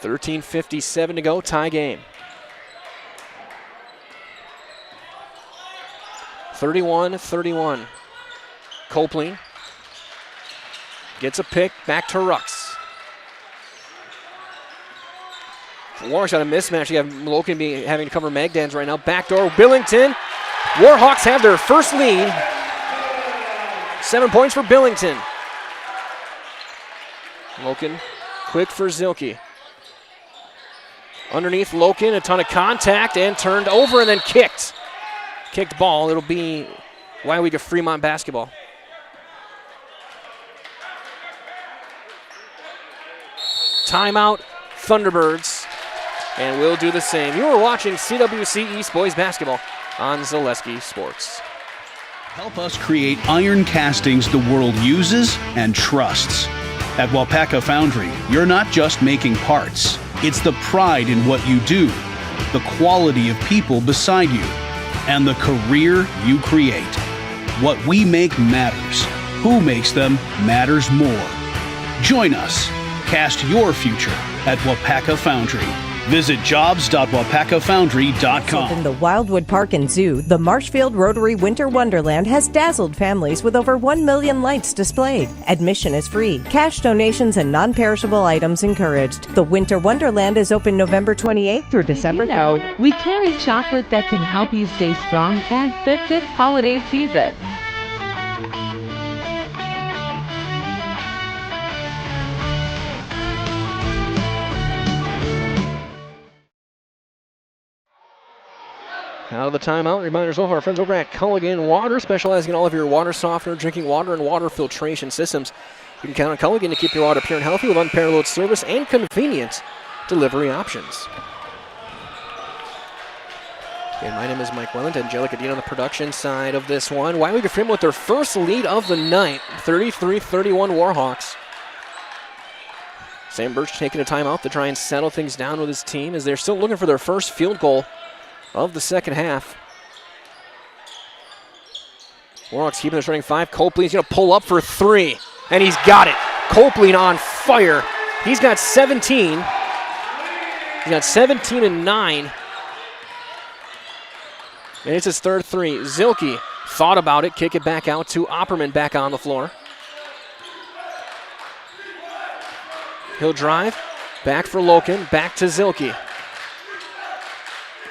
.57 to go, tie game. 31-31. Copeland gets a pick, back to Rux. Warhawks got a mismatch. You have Loken having to cover Magdans right now. Backdoor, Billington. Warhawks have their first lead. 7 points for Billington. Loken quick for Zilke. Underneath Loken, a ton of contact and turned over and then kicked. Kicked ball. It'll be Weyauwega-Fremont basketball. Timeout, Thunderbirds. And we'll do the same. You are watching CWC East Boys Basketball on Zaleski Sports. Help us create iron castings the world uses and trusts. At Weyauwega Foundry, you're not just making parts. It's the pride in what you do, the quality of people beside you, and the career you create. What we make matters. Who makes them matters more. Join us. Cast your future at Weyauwega Foundry. Visit jobs.weyauwegafoundry.com. In the Wildwood Park and Zoo, the Marshfield Rotary Winter Wonderland has dazzled families with over 1 million lights displayed. Admission is free. Cash donations and non-perishable items encouraged. The Winter Wonderland is open November 28th through December 3rd. We carry chocolate that can help you stay strong and fit this holiday season. Out of the timeout, reminders of our friends over at Culligan Water, specializing in all of your water softener, drinking water, and water filtration systems. You can count on Culligan to keep your water pure and healthy with unparalleled service and convenient delivery options. Again, my name is Mike Welland. Angelica Dean on the production side of this one. Weyauwega-Fremont with their first lead of the night, 33-31 Warhawks. Sam Birch taking a timeout to try and settle things down with his team as they're still looking for their first field goal of the second half. Warhawks keeping this running 5. Copley's going to pull up for 3, and he's got it. Copley on fire. He's got 17. He's got 17 and 9. And it's his third 3. Zilke thought about it, kick it back out to Opperman back on the floor. He'll drive, back for Loken, back to Zilke.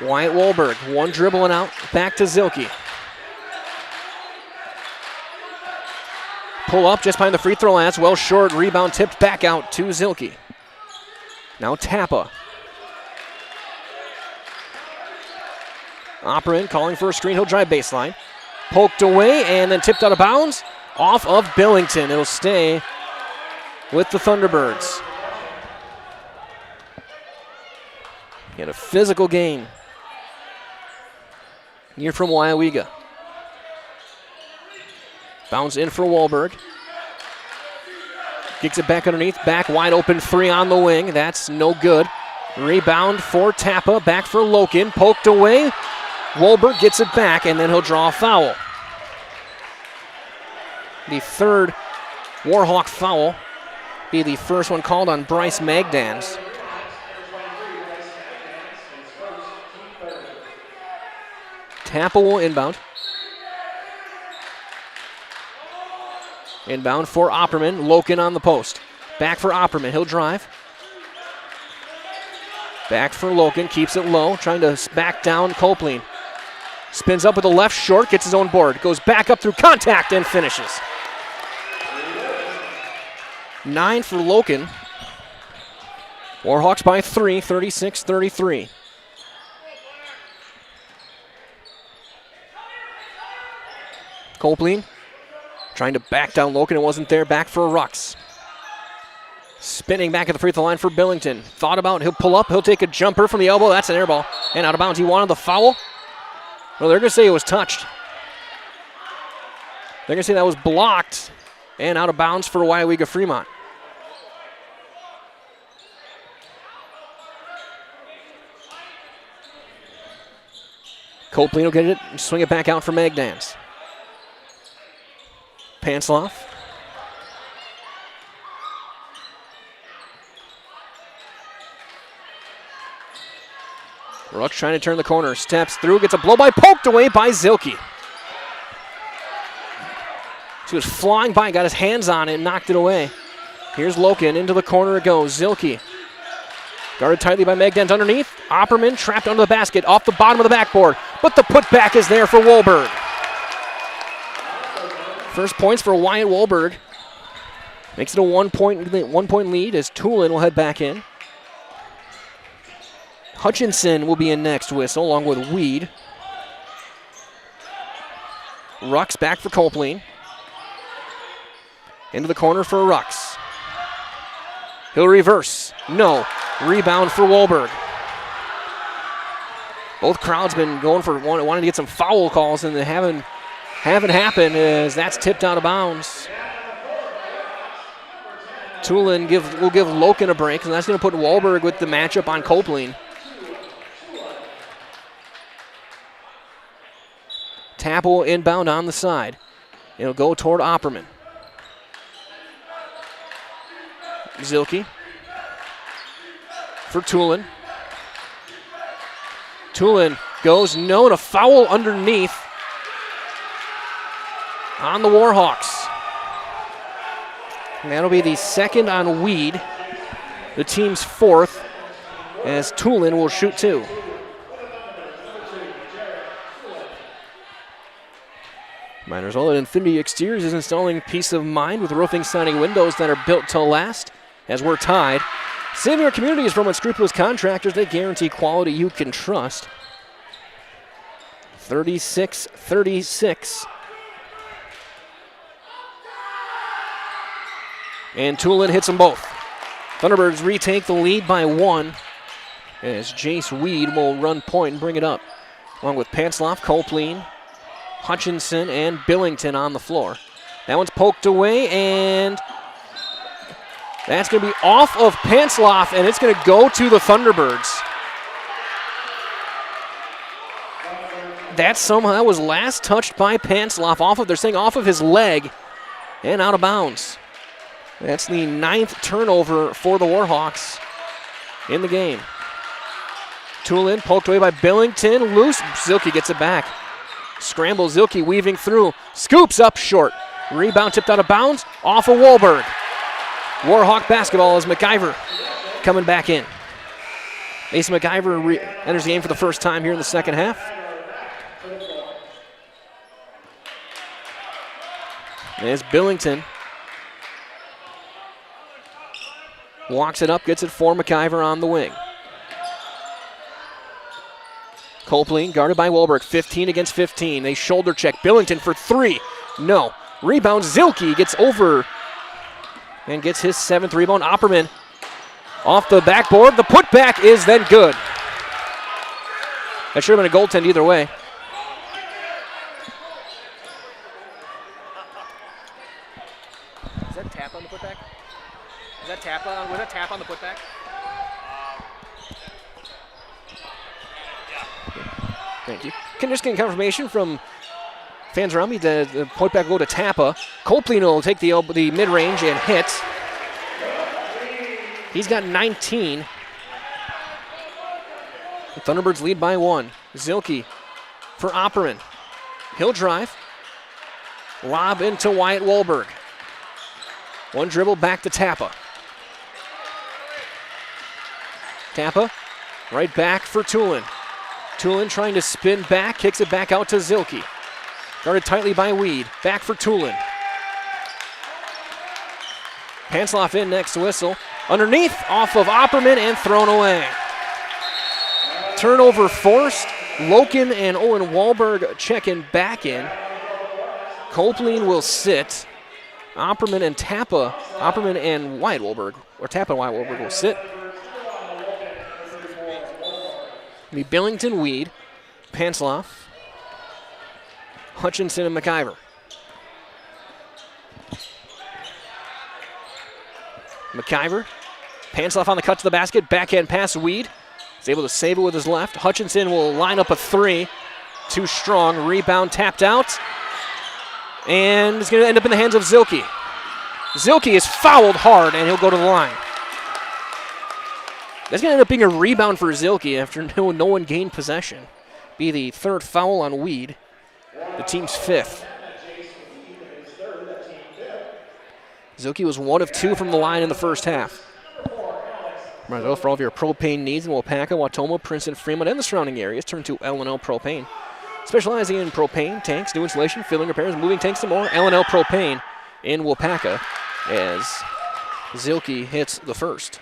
Wyatt Wolberg, one dribbling out, back to Zilke. Pull up just behind the free throw line, that's well short, rebound tipped back out to Zilke. Now Tappa. Opperman calling for a screen, he'll drive baseline. Poked away and then tipped out of bounds off of Billington. It'll stay with the Thunderbirds. In a physical game. Here from Weyauwega. Bounce in for Wahlberg. Kicks it back underneath. Back wide open 3 on the wing. That's no good. Rebound for Tappa. Back for Loken. Poked away. Wahlberg gets it back and then he'll draw a foul. The third Warhawk foul. Be the first one called on Bryce Magdans. Tappa will inbound. Inbound for Opperman. Loken on the post. Back for Opperman. He'll drive. Back for Loken. Keeps it low. Trying to back down Copeland. Spins up with the left short. Gets his own board. Goes back up through contact and finishes. 9 for Loken. Warhawks by 3. 36-33. Copeland trying to back down Loken. It wasn't there. Back for Rux. Spinning back at the free throw line for Billington. Thought about, he'll pull up. He'll take a jumper from the elbow. That's an air ball. And out of bounds. He wanted the foul. Well, they're going to say it was touched. They're going to say that was blocked. And out of bounds for Weyauwega-Fremont. Copeland will get it and swing it back out for Magdans. Pansloff. Rux trying to turn the corner. Steps through, gets a blow by, poked away by Zilke. He was flying by, got his hands on it, and knocked it away. Here's Loken, into the corner it goes. Zilke. Guarded tightly by Magdans underneath. Opperman trapped under the basket, off the bottom of the backboard. But the putback is there for Wolberg. First points for Wyatt Wolberg. Makes it a 1 point lead as Tulin will head back in. Hutchinson will be in next whistle along with Weed. Rux back for Copeland. Into the corner for Rux. He'll reverse. No. Rebound for Wolberg. Both crowds been going for wanting to get some foul calls, and they haven't happened as that's tipped out of bounds. Tulin will give Loken a break, and that's going to put Wahlberg with the matchup on Copeland. Tapple will inbound on the side. It'll go toward Opperman. Zilke for Tulin. Tulin goes, no, and a foul underneath on the Warhawks. And that'll be the second on Weed, the team's fourth, as Tulin will shoot 2. Miners All at Infinity Exteriors is installing peace of mind with roofing, siding, windows that are built to last, as we're tied. Saving our communities from unscrupulous contractors, they guarantee quality you can trust. 36-36. And Tulin hits them both. Thunderbirds retake the lead by 1 as Jace Weed will run point and bring it up. Along with Pantzloff, Copeland, Hutchinson, and Billington on the floor. That one's poked away, and that's going to be off of Pantzloff, and it's going to go to the Thunderbirds. That somehow was last touched by Pantzloff off of his leg and out of bounds. That's the 9th turnover for the Warhawks in the game. Tulin poked away by Billington, loose. Zilke gets it back. Scramble, Zilke weaving through. Scoops up short. Rebound tipped out of bounds, off of Wahlberg. Warhawk basketball as McIver coming back in. Ace McIver enters the game for the first time here in the second half. There's Billington. Walks it up, gets it for McIver on the wing. Copeland guarded by Wahlberg, 15 against 15. They shoulder check. Billington for 3. No. Rebound, Zilke gets over and gets his 7th rebound. Opperman off the backboard. The putback is then good. That should have been a goaltend either way. Is that tap on the putback? Was that tap on the putback? Thank you. Just getting confirmation from fans around me that the point back will go to Tappa. Copeland will take the mid-range and hit. He's got 19. The Thunderbirds lead by 1. Zilke for Opperman. He'll drive. Lob into Wyatt Wahlberg. One dribble back to Tappa. Tappa right back for Tulin. Tulin trying to spin back, kicks it back out to Zilke. Guarded tightly by Weed. Back for Tulin. Pantzloff in next whistle. Underneath, off of Opperman and thrown away. Turnover forced. Loken and Owen Wahlberg checking back in. Copeland will sit. Opperman and Wyatt Wahlberg, or Tappa and Wyatt Wahlberg will sit. Be Billington, Weed, Pantzloff, Hutchinson, and McIver. McIver, Pantzloff on the cut to the basket, backhand pass, Weed. He's able to save it with his left. Hutchinson will line up a 3. Too strong, rebound tapped out. And it's going to end up in the hands of Zilke. Zilke is fouled hard, and he'll go to the line. That's going to end up being a rebound for Zilke after no one gained possession. Be the 3rd foul on Weed, the team's 5th. Zilke was 1 of 2 from the line in the first half. Remember, for all of your propane needs in Waupaca, Wautoma, Princeton, Fremont, and the surrounding areas, turn to L&L Propane. Specializing in propane, tanks, new installation, filling repairs, moving tanks, and more, L&L Propane in Waupaca as Zilke hits the first.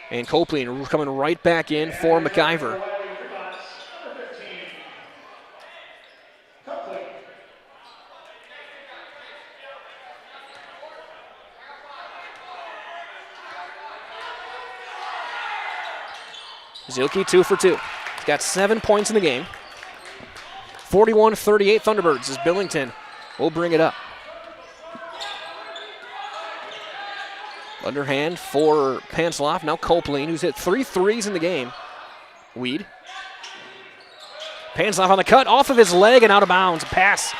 And Copeland coming right back in for McIver. Zielke 2 for 2. He's got 7 points in the game. 41-38 Thunderbirds as Billington will bring it up. Underhand for Pansloff. Now Copeland, who's hit 3 threes in the game. Weed. Pansloff on the cut, off of his leg and out of bounds. Pass.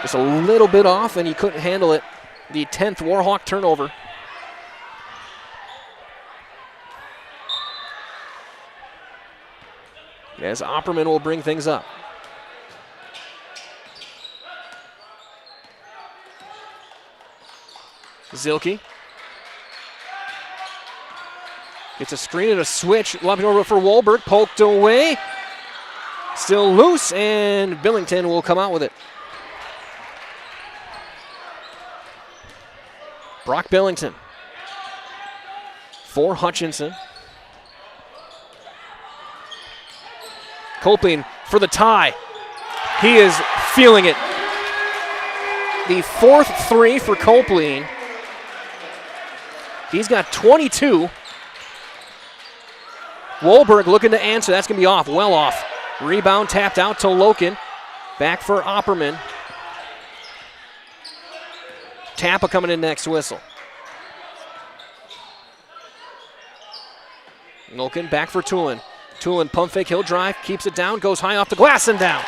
Just a little bit off, and he couldn't handle it. The 10th Warhawk turnover. As Opperman will bring things up. Zielke gets a screen and a switch. Lobbing over for Wolbert. Poked away. Still loose, and Billington will come out with it. Brock Billington for Hutchinson. Copeland for the tie. He is feeling it. The 4th 3 for Copeland. He's got 22. Wolberg looking to answer. That's going to be off. Well off. Rebound tapped out to Loken. Back for Opperman. Tampa coming in next whistle. Loken back for Tulin. Tulin pump fake, he'll drive, keeps it down, goes high off the glass and down.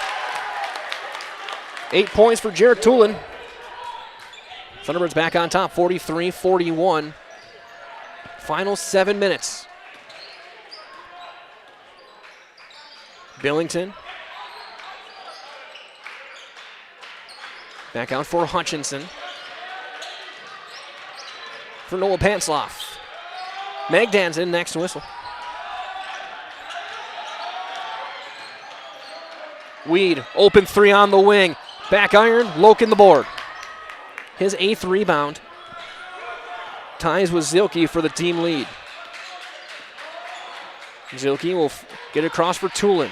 8 points for Jared Tulin. Thunderbirds back on top, 43-41. Final 7 minutes. Billington. Back out for Hutchinson. For Noah Pansloff. Magdan's in next whistle. Weed, open 3 on the wing. Back iron, Loken the board. His 8th rebound. Ties with Zielke for the team lead. Zielke will get it across for Tulin.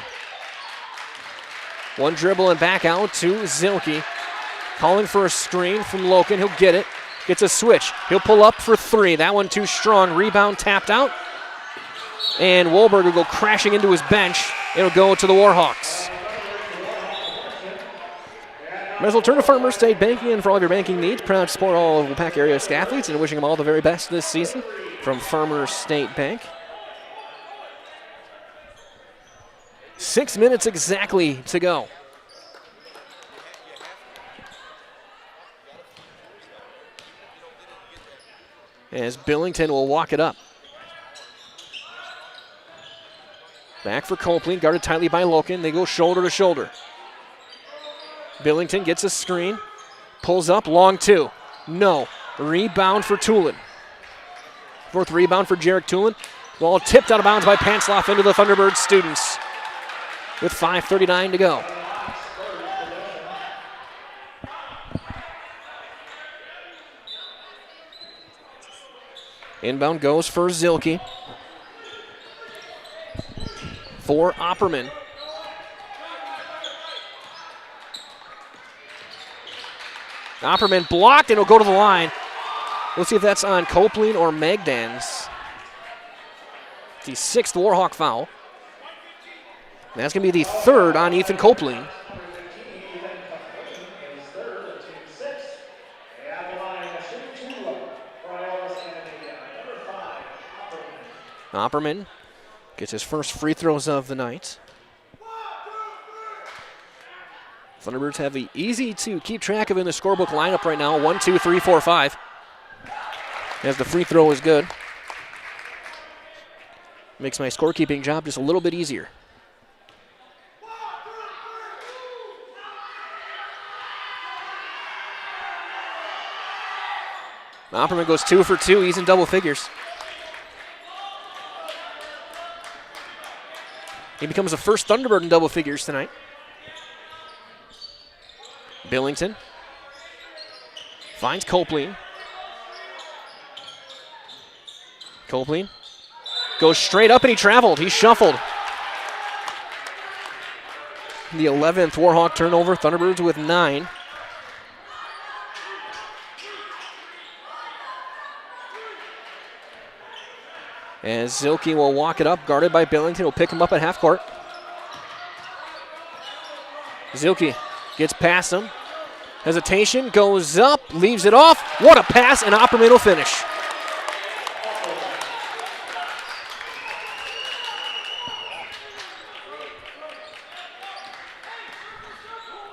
One dribble and back out to Zielke. Calling for a screen from Loken. He'll get it. Gets a switch. He'll pull up for 3. That one too strong. Rebound tapped out. And Wolberg will go crashing into his bench. It'll go to the Warhawks. Might as well turn to Farmers State Banking, and for all of your banking needs, proud to support all of Waupaca area athletes and wishing them all the very best this season from Farmers State Bank. 6 minutes exactly to go. As Billington will walk it up. Back for Copeland, guarded tightly by Loken. They go shoulder to shoulder. Billington gets a screen, pulls up, long 2. No. Rebound for Tulin. 4th rebound for Jarek Tulin. Ball tipped out of bounds by Pansloff into the Thunderbird students with 5:39 to go. Inbound goes for Zielke. For Opperman. Opperman blocked, and it'll go to the line. We'll see if that's on Copeland or Magdan's. The 6th Warhawk foul. And that's going to be the 3rd on Ethan Copeland. Opperman gets his first free throws of the night. Thunderbirds have the easy to keep track of in the scorebook lineup right now. 1, 2, 3, 4, 5. As the free throw is good. Makes my scorekeeping job just a little bit easier. Opperman goes 2 for 2. He's in double figures. He becomes the first Thunderbird in double figures tonight. Billington finds Copeland. Copeland goes straight up and he traveled. He shuffled. The 11th Warhawk turnover. Thunderbirds with 9. As Zilke will walk it up, guarded by Billington, will pick him up at half court. Zilke gets past him. Hesitation, goes up, leaves it off. What a pass, and Opperman will finish.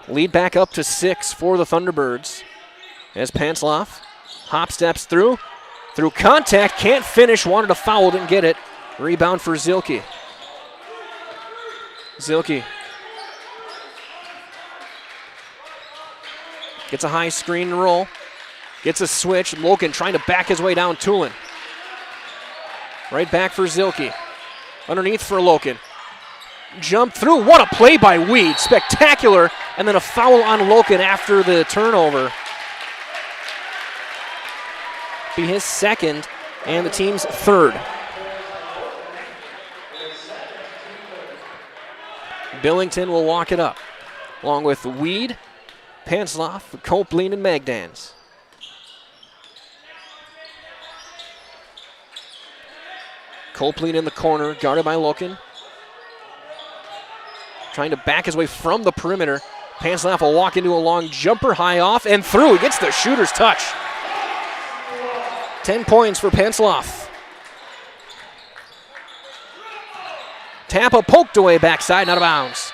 Lead back up to 6 for the Thunderbirds. As Pantzloff hop steps through contact, can't finish, wanted a foul, didn't get it. Rebound for Zilke. Zilke gets a high screen and roll. Gets a switch. Loken trying to back his way down. Tulin. Right back for Zilke. Underneath for Loken. Jump through. What a play by Weed. Spectacular. And then a foul on Loken after the turnover. Be his second and the team's third. Billington will walk it up, along with Weed, Pantzloff, Copeland, and Magdans. Copeland in the corner, guarded by Loken. Trying to back his way from the perimeter. Pantzloff will walk into a long jumper, high off, and through. He gets the shooter's touch. 10 points for Pantzloff. Tampa poked away backside, out of bounds.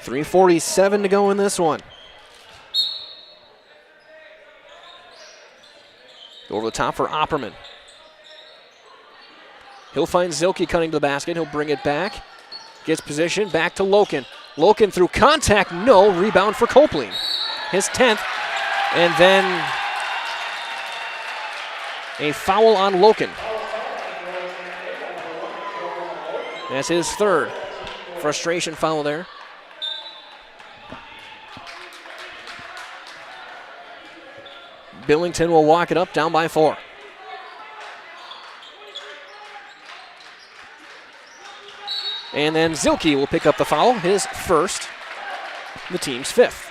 .347 to go in this one. Over the top for Opperman. He'll find Zilke cutting to the basket. He'll bring it back. Gets position, back to Loken. Loken through contact, no. Rebound for Copeland. His 10th. And then a foul on Loken. That's his third. Frustration foul there. Billington will walk it up, down by 4. And then Zilke will pick up the foul, his first, the team's 5th.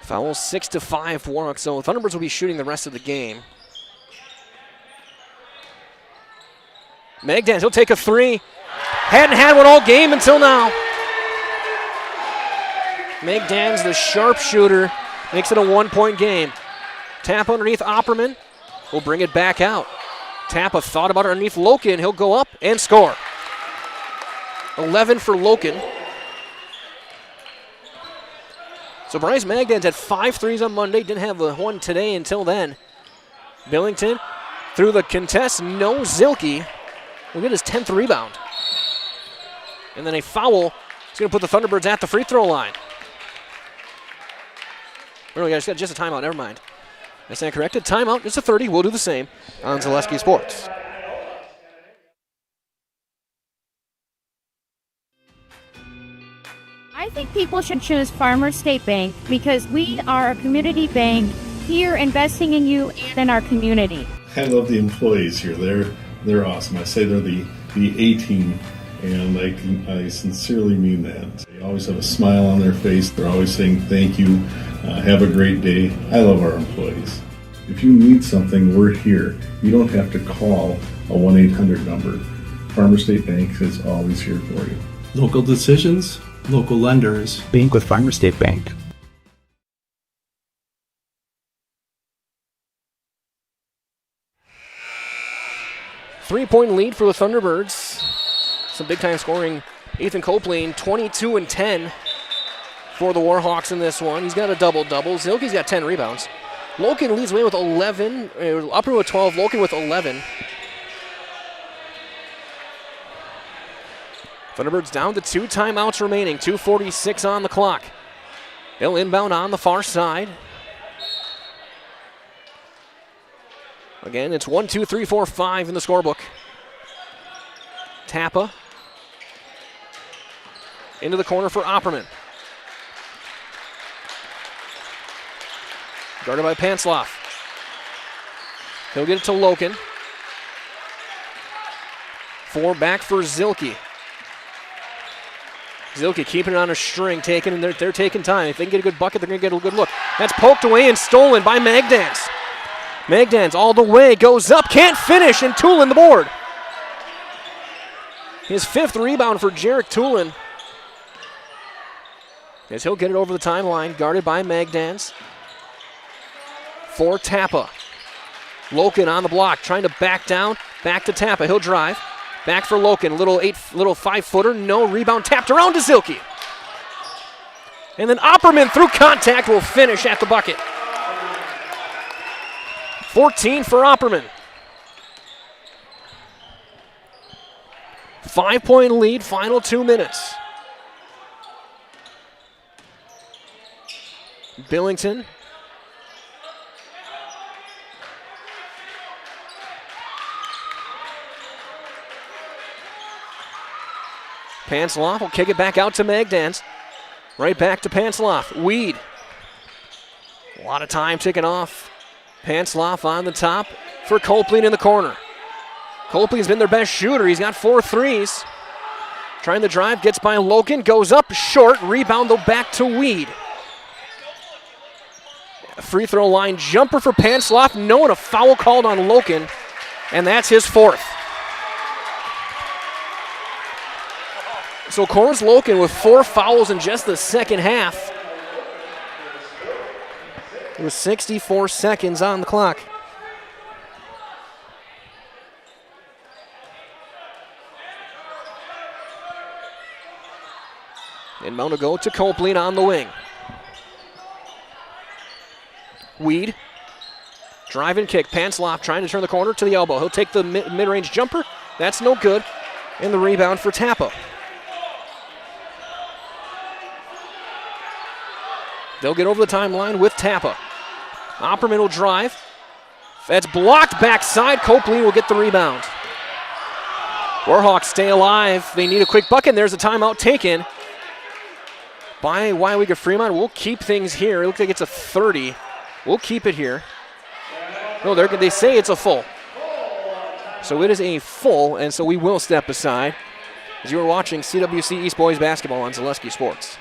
Foul 6-5 Warwick, so Thunderbirds will be shooting the rest of the game. Magdans, he'll take a 3. Hadn't had one all game until now. Magdans, the sharpshooter, makes it a 1-point game. Tap underneath Opperman will bring it back out. Tampa thought about it underneath Loken. He'll go up and score. 11 for Loken. So Bryce Magdans had 5 threes on Monday. Didn't have one today until then. Billington through the contest. No. Zilke will get his 10th rebound. And then a foul. He's going to put the Thunderbirds at the free throw line. Oh, we got just a timeout. Never mind. I stand corrected. Timeout. Just a 30. We'll do the same on Zaleski Sports. I think people should choose Farmers State Bank because we are a community bank here investing in you and in our community. I love the employees here. They're awesome. I say they're the A-team, and I sincerely mean that. They always have a smile on their face. They're always saying thank you. Have a great day. I love our employees. If you need something, we're here. You don't have to call a 1-800 number. Farmers State Bank is always here for you. Local decisions, local lenders. Bank with Farmers State Bank. Three-point lead for the Thunderbirds. Some big-time scoring. Ethan Copeland, 22 and 10 for the Warhawks in this one. He's got a double-double. Zilke's got 10 rebounds. Loken leads away with 11. Upper with 12. Loken with 11. Thunderbirds down to 2 timeouts remaining. 2:46 on the clock. They'll inbound on the far side. Again, it's 1, 2, 3, 4, 5 in the scorebook. Tappa into the corner for Opperman. Guarded by Pantzloff. He'll get it to Loken. Back for Zilke. Zilke keeping it on a string, they're taking time. If they can get a good bucket, they're going to get a good look. That's poked away and stolen by Magdans. Magdans all the way, goes up, can't finish, and Tulin the board. His 5th rebound for Jarek Tulin. As he'll get it over the timeline, guarded by Magdans. For Tappa. Loken on the block, trying to back down, back to Tappa. He'll drive. Back for Loken, little 5-footer, no rebound, tapped around to Zilke. And then Opperman through contact will finish at the bucket. 14 for Opperman. 5-point lead, final 2 minutes. Billington. Pansloff will kick it back out to Magdans. Right back to Pansloff. Weed. A lot of time ticking off. Pansloff on the top for Copeland in the corner. Copley's been their best shooter. He's got 4 threes. Trying to drive, gets by Loken, goes up short. Rebound though back to Weed. Free throw line jumper for Pansloff. No, and a foul called on Loken, and that's his 4th. So Corns Loken with 4 fouls in just the second half. With 64 seconds on the clock. Inbound to go to Copeland on the wing. Weed. Drive and kick. Pansloff trying to turn the corner to the elbow. He'll take the mid-range jumper. That's no good. And the rebound for Tappa. They'll get over the timeline with Tappa. Opperman will drive. That's blocked backside. Copeland will get the rebound. Warhawks stay alive. They need a quick bucket. There's a timeout taken by Weyauwega-Fremont. We'll keep things here. It looks like it's a 30. We'll keep it here. No, they say it's a full. So it is a full, and so we will step aside as you are watching CWC East Boys Basketball on Zaleski Sports.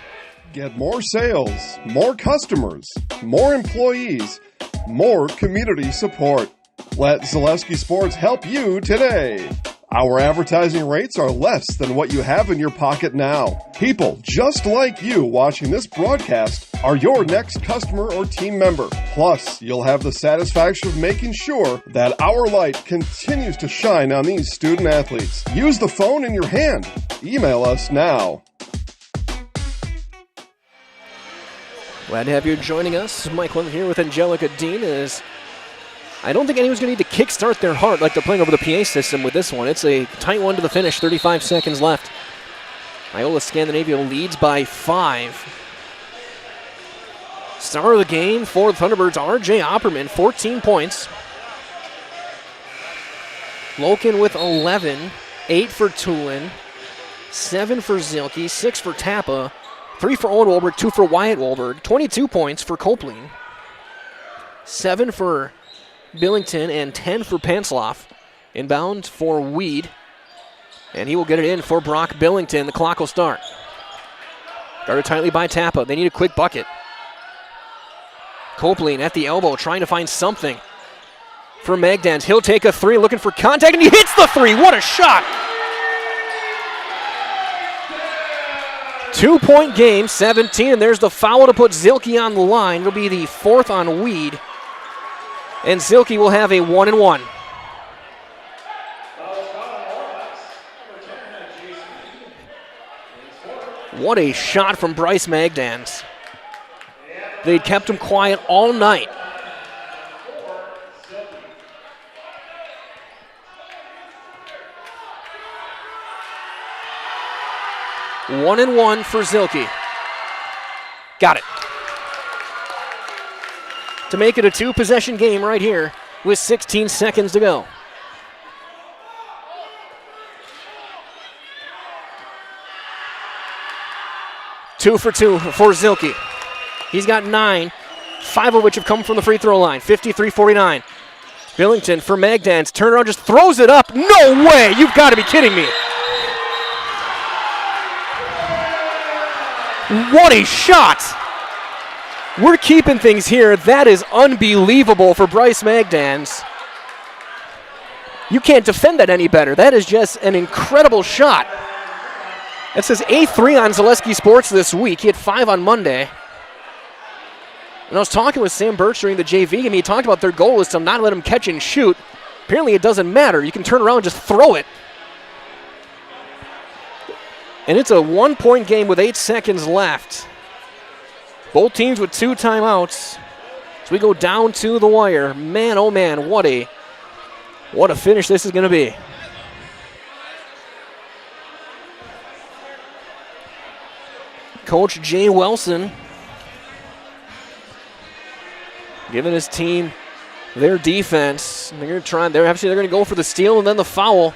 Get more sales, more customers, more employees, more community support. Let Zaleski Sports help you today. Our advertising rates are less than what you have in your pocket now. People just like you watching this broadcast are your next customer or team member. Plus, you'll have the satisfaction of making sure that our light continues to shine on these student athletes. Use the phone in your hand. Email us now. Glad to have you joining us. Mike Lynn here with Angelica Dean. I don't think anyone's going to need to kickstart their heart like they're playing over the PA system with this one. It's a tight one to the finish, 35 seconds left. Iola-Scandinavia leads by 5. Star of the game for the Thunderbirds, R.J. Opperman, 14 points. Loken with 11, 8 for Tulin, 7 for Zilke, 6 for Tappa, 3 for Owen Wolberg, 2 for Wyatt Wolberg, 22 points for Copeland, 7 for Billington, and 10 for Pansloff. Inbound for Weed, and he will get it in for Brock Billington. The clock will start. Guarded tightly by Tappa. They need a quick bucket. Copeland at the elbow trying to find something for Magdans. He'll take a 3, looking for contact, and he hits the 3. What a shot! 2-point game, 17, and there's the foul to put Zilke on the line. It'll be the 4th on Weed, and Zilke will have a 1-and-1. What a shot from Bryce Magdans. They'd kept him quiet all night. One and one for Zilke. Got it. To make it a 2-possession game right here with 16 seconds to go. Two for Zilke. He's got 9, 5 of which have come from the free throw line. 53-49. Billington for Magdans. Turnaround, just throws it up. No way! You've got to be kidding me. What a shot! We're keeping things here. That is unbelievable for Bryce Magdans. You can't defend that any better. That is just an incredible shot. That's his A3 on Zaleski Sports this week. He had 5 on Monday. And I was talking with Sam Birch during the JV game. He talked about their goal is to not let him catch and shoot. Apparently it doesn't matter. You can turn around and just throw it. And it's a 1-point game with 8 seconds left. Both teams with 2 timeouts. So we go down to the wire. Man, oh man, what a finish this is going to be. Coach Jay Wilson giving his team their defense. They're going to try. They're going to go for the steal and then the foul.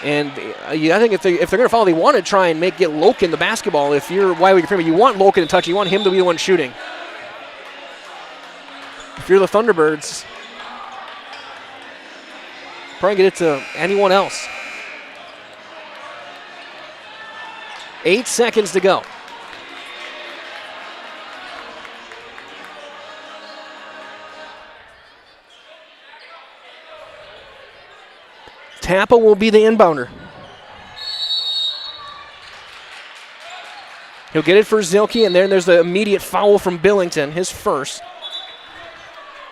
And I think if they're going to foul, they want to try and get Loken the basketball. If you're Weyauwega-Fremont, you want Loken to touch. You want him to be the one shooting. If you're the Thunderbirds, probably get it to anyone else. 8 seconds to go. Tappa will be the inbounder. He'll get it for Zilke, and then there's the immediate foul from Billington, his first.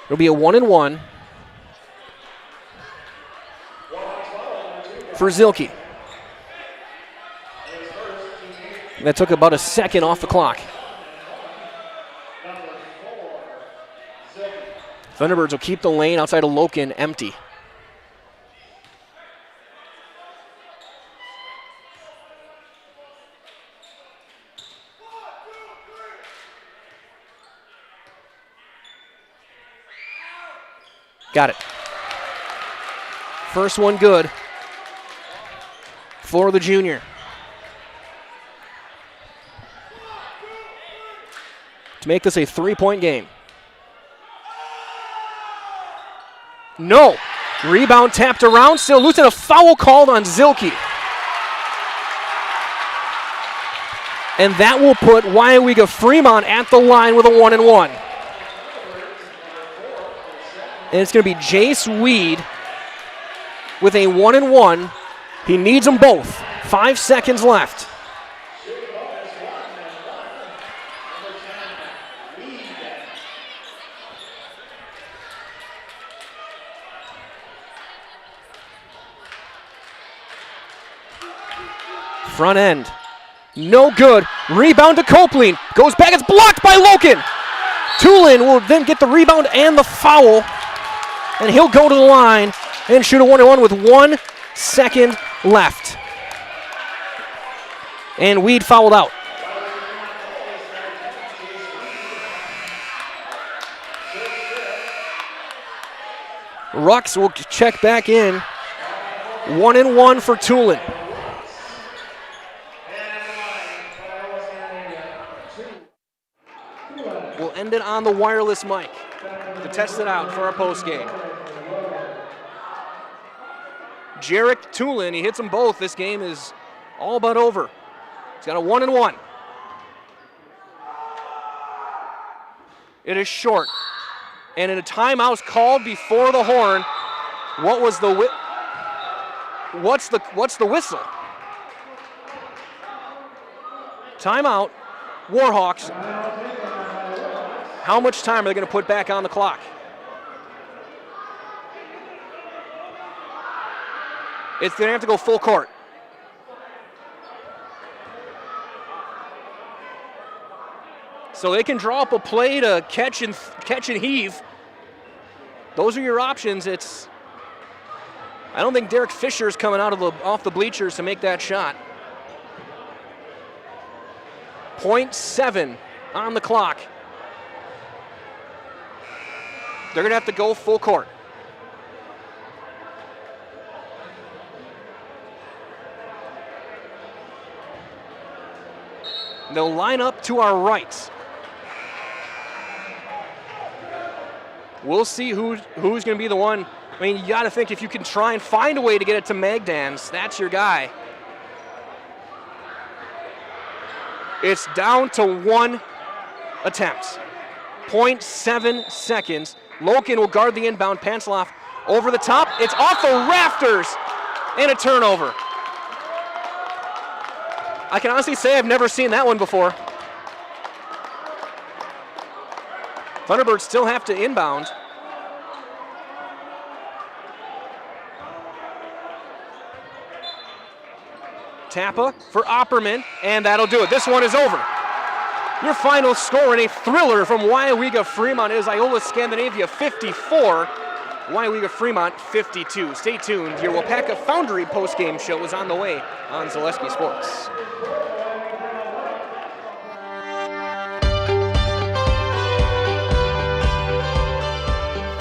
It'll be a 1-and-1 for Zilke. That took about a second off the clock. Thunderbirds will keep the lane outside of Loken empty. Got it. First one good for the junior. To make this a 3-point game. No. Rebound tapped around, still loose, and a foul called on Zilke. And that will put Weyauwega-Fremont at the line with a 1-and-1. And it's going to be Jace Weed with a 1-and-1. He needs them both. 5 seconds left. Front end. No good. Rebound to Copeland. Goes back. It's blocked by Loken. Tulin will then get the rebound and the foul. And he'll go to the line and shoot a 1-and-1 with 1 second left. And Weed fouled out. Rux will check back in. 1-and-1 for Tulin. We'll end it on the wireless mic to test it out for our postgame. Jarek Tulin, he hits them both. This game is all but over. He's got a 1-and-1. It is short. And in a timeout called before the horn, what's the whistle? Timeout. Warhawks. How much time are they going to put back on the clock? It's going to have to go full court. So they can draw up a play to catch and heave. Those are your options. I don't think Derek Fisher's coming off the bleachers to make that shot. 0.7 on the clock. They're going to have to go full court. They'll line up to our right. we'll see who's going to be the one. I mean, you got to think if you can try and find a way to get it to Magdans, that's your guy. It's down to 1 attempt. 0.7 seconds. Loken will guard the inbound. Panceloff over the top. It's off the rafters and a turnover. I can honestly say I've never seen that one before. Thunderbirds still have to inbound. Tappa for Opperman, and that'll do it. This one is over. Your final score in a thriller from Weyauwega-Fremont is Iola-Scandinavia 54, Weyauwega-Fremont 52. Stay tuned. Your Wapaka Foundry postgame show is on the way on Zaleski Sports.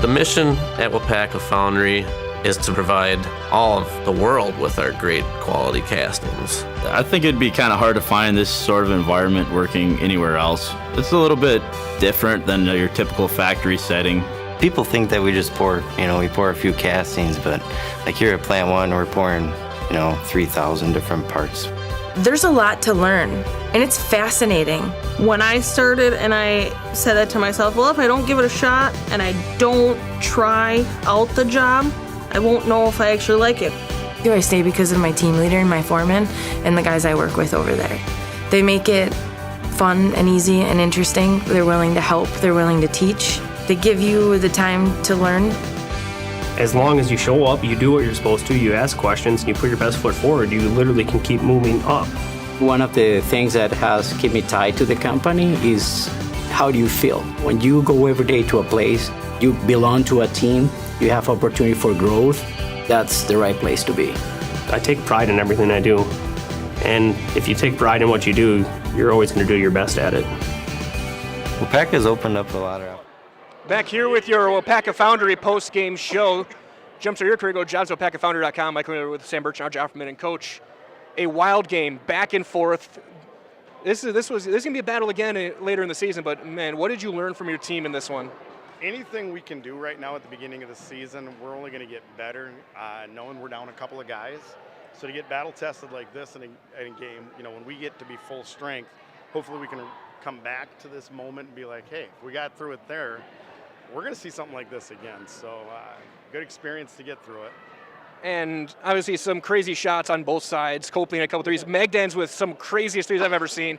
The mission at Wapaka Foundry is to provide all of the world with our great quality castings. I think it'd be kind of hard to find this sort of environment working anywhere else. It's a little bit different than your typical factory setting. People think that we just pour, we pour a few castings, but like here at Plant 1, we're pouring, 3,000 different parts. There's a lot to learn, and it's fascinating. When I started and I said that to myself, well, if I don't give it a shot and I don't try out the job, I won't know if I actually like it. I stay because of my team leader and my foreman and the guys I work with over there. They make it fun and easy and interesting. They're willing to help. They're willing to teach. They give you the time to learn. As long as you show up, you do what you're supposed to, you ask questions, and you put your best foot forward, you literally can keep moving up. One of the things that has kept me tied to the company is how do you feel? When you go every day to a place, you belong to a team, you have opportunity for growth, that's the right place to be. I take pride in everything I do. And if you take pride in what you do, you're always going to do your best at it. Wapaka's opened up a lot of... Back here with your Wapaka Foundry post-game show. Jump to your career, go to jobs@wapakafoundry.com. Mike Miller with Sam Birch, Arj Offerman, and Coach. A wild game, back and forth. This is going to be a battle again later in the season, but man, what did you learn from your team in this one? Anything we can do right now at the beginning of the season, we're only going to get better, knowing we're down a couple of guys. So to get battle tested like this in a game, when we get to be full strength, hopefully we can come back to this moment and be like, hey, if we got through it there, we're going to see something like this again. So good experience to get through it. And obviously some crazy shots on both sides. Copley in a couple threes. Magdans with some craziest threes I've ever seen.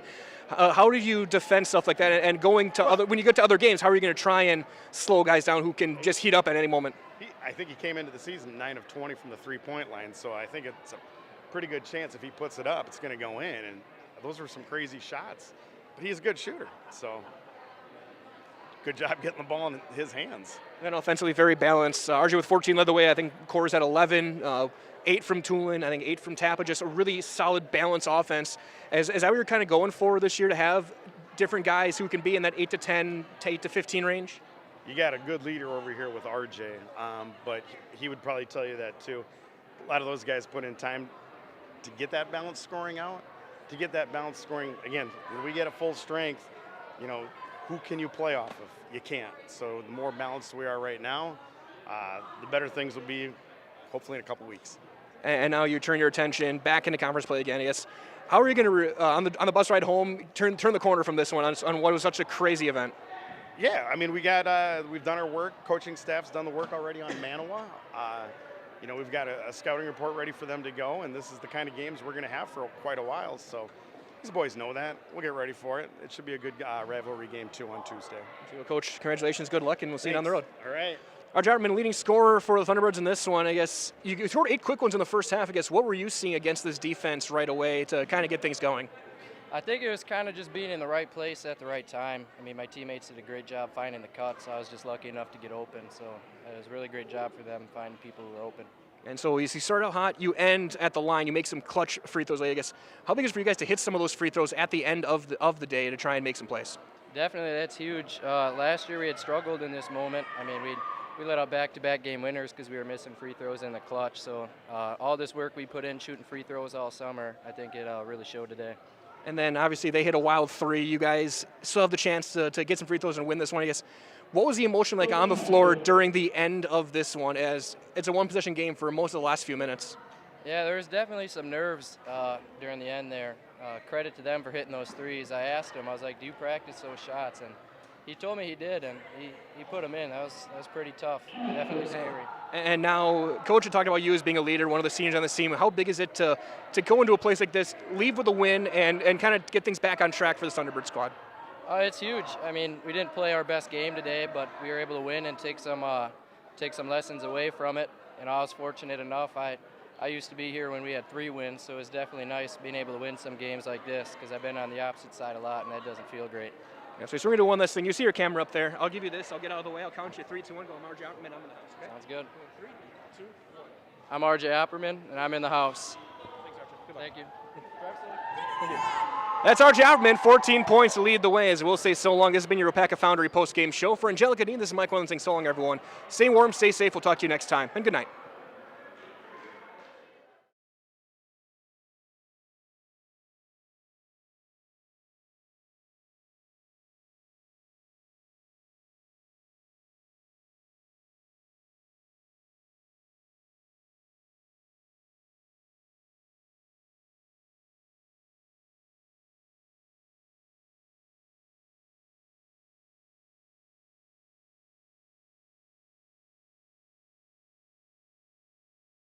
How do you defend stuff like that? And going to when you get to other games, how are you going to try and slow guys down who can just heat up at any moment? I think he came into the season 9 of 20 from the three-point line, so I think it's a pretty good chance if he puts it up, it's going to go in. And those were some crazy shots. But he's a good shooter, so good job getting the ball in his hands. And offensively very balanced. RJ with 14 led the way. I think Coors had 11. 8 from Tulin, I think 8 from Tappa, just a really solid balanced offense. As we were kind of going for this year to have different guys who can be in that 8 to 10, 8 to 15 range? You got a good leader over here with RJ, but he would probably tell you that too. A lot of those guys put in time to get that balanced scoring out, to get that balanced scoring. Again, when we get a full strength, who can you play off of? You can't. So the more balanced we are right now, the better things will be hopefully in a couple weeks. And now you turn your attention back into conference play again, I guess. How are you going to, on the bus ride home, turn the corner from this one on what was such a crazy event? Yeah, I mean, we've done our work. Coaching staff's done the work already on Manawa. We've got a scouting report ready for them to go, and this is the kind of games we're going to have for quite a while. So these boys know that. We'll get ready for it. It should be a good rivalry game, too, on Tuesday. Well, Coach, congratulations, good luck, and we'll see you down the road. All right. Arj Offerman, leading scorer for the Thunderbirds in this one. I guess you scored 8 quick ones in the first half. I guess what were you seeing against this defense right away to kind of get things going? I think it was kind of just being in the right place at the right time. I mean, my teammates did a great job finding the cuts. I was just lucky enough to get open, so it was a really great job for them finding people who were open. And so you start out hot, you end at the line, you make some clutch free throws. I guess how big is it for you guys to hit some of those free throws at the end of the day to try and make some plays? Definitely, that's huge. Last year we had struggled in this moment. I mean, we let out back-to-back game winners because we were missing free throws in the clutch. So all this work we put in shooting free throws all summer, I think it really showed today. And then obviously they hit a wild 3. You guys still have the chance to get some free throws and win this one. I guess What was the emotion like on the floor during the end of this one, as it's a one-possession game for most of the last few minutes? Yeah, there was definitely some nerves during the end there. Credit to them for hitting those threes. I asked him, I was like, do you practice those shots? And he told me he did, and he put them in. That was pretty tough, definitely scary. And now, Coach had talked about you as being a leader, one of the seniors on the team. How big is it to go into a place like this, leave with a win, and kind of get things back on track for the Thunderbird squad? It's huge. I mean, we didn't play our best game today, but we were able to win and take some lessons away from it. And I was fortunate enough. I used to be here when we had 3 wins, so it was definitely nice being able to win some games like this, because I've been on the opposite side a lot, and that doesn't feel great. Yeah, so we're going to do one last thing. You see your camera up there. I'll give you this. I'll get out of the way. I'll count you 3, 2, 1. Go. I'm RJ Opperman. I'm in the house. Okay? Sounds good. 3, 2, 1. I'm RJ Opperman, and I'm in the house. Thanks, Archie. Goodbye. Thank you. Thank you. That's RJ Opperman, 14 points to lead the way, as we'll say so long. This has been your Weyauwega Foundry post-game show. For Angelica Dean, this is Mike Williams saying so long, everyone. Stay warm, stay safe. We'll talk to you next time, and good night.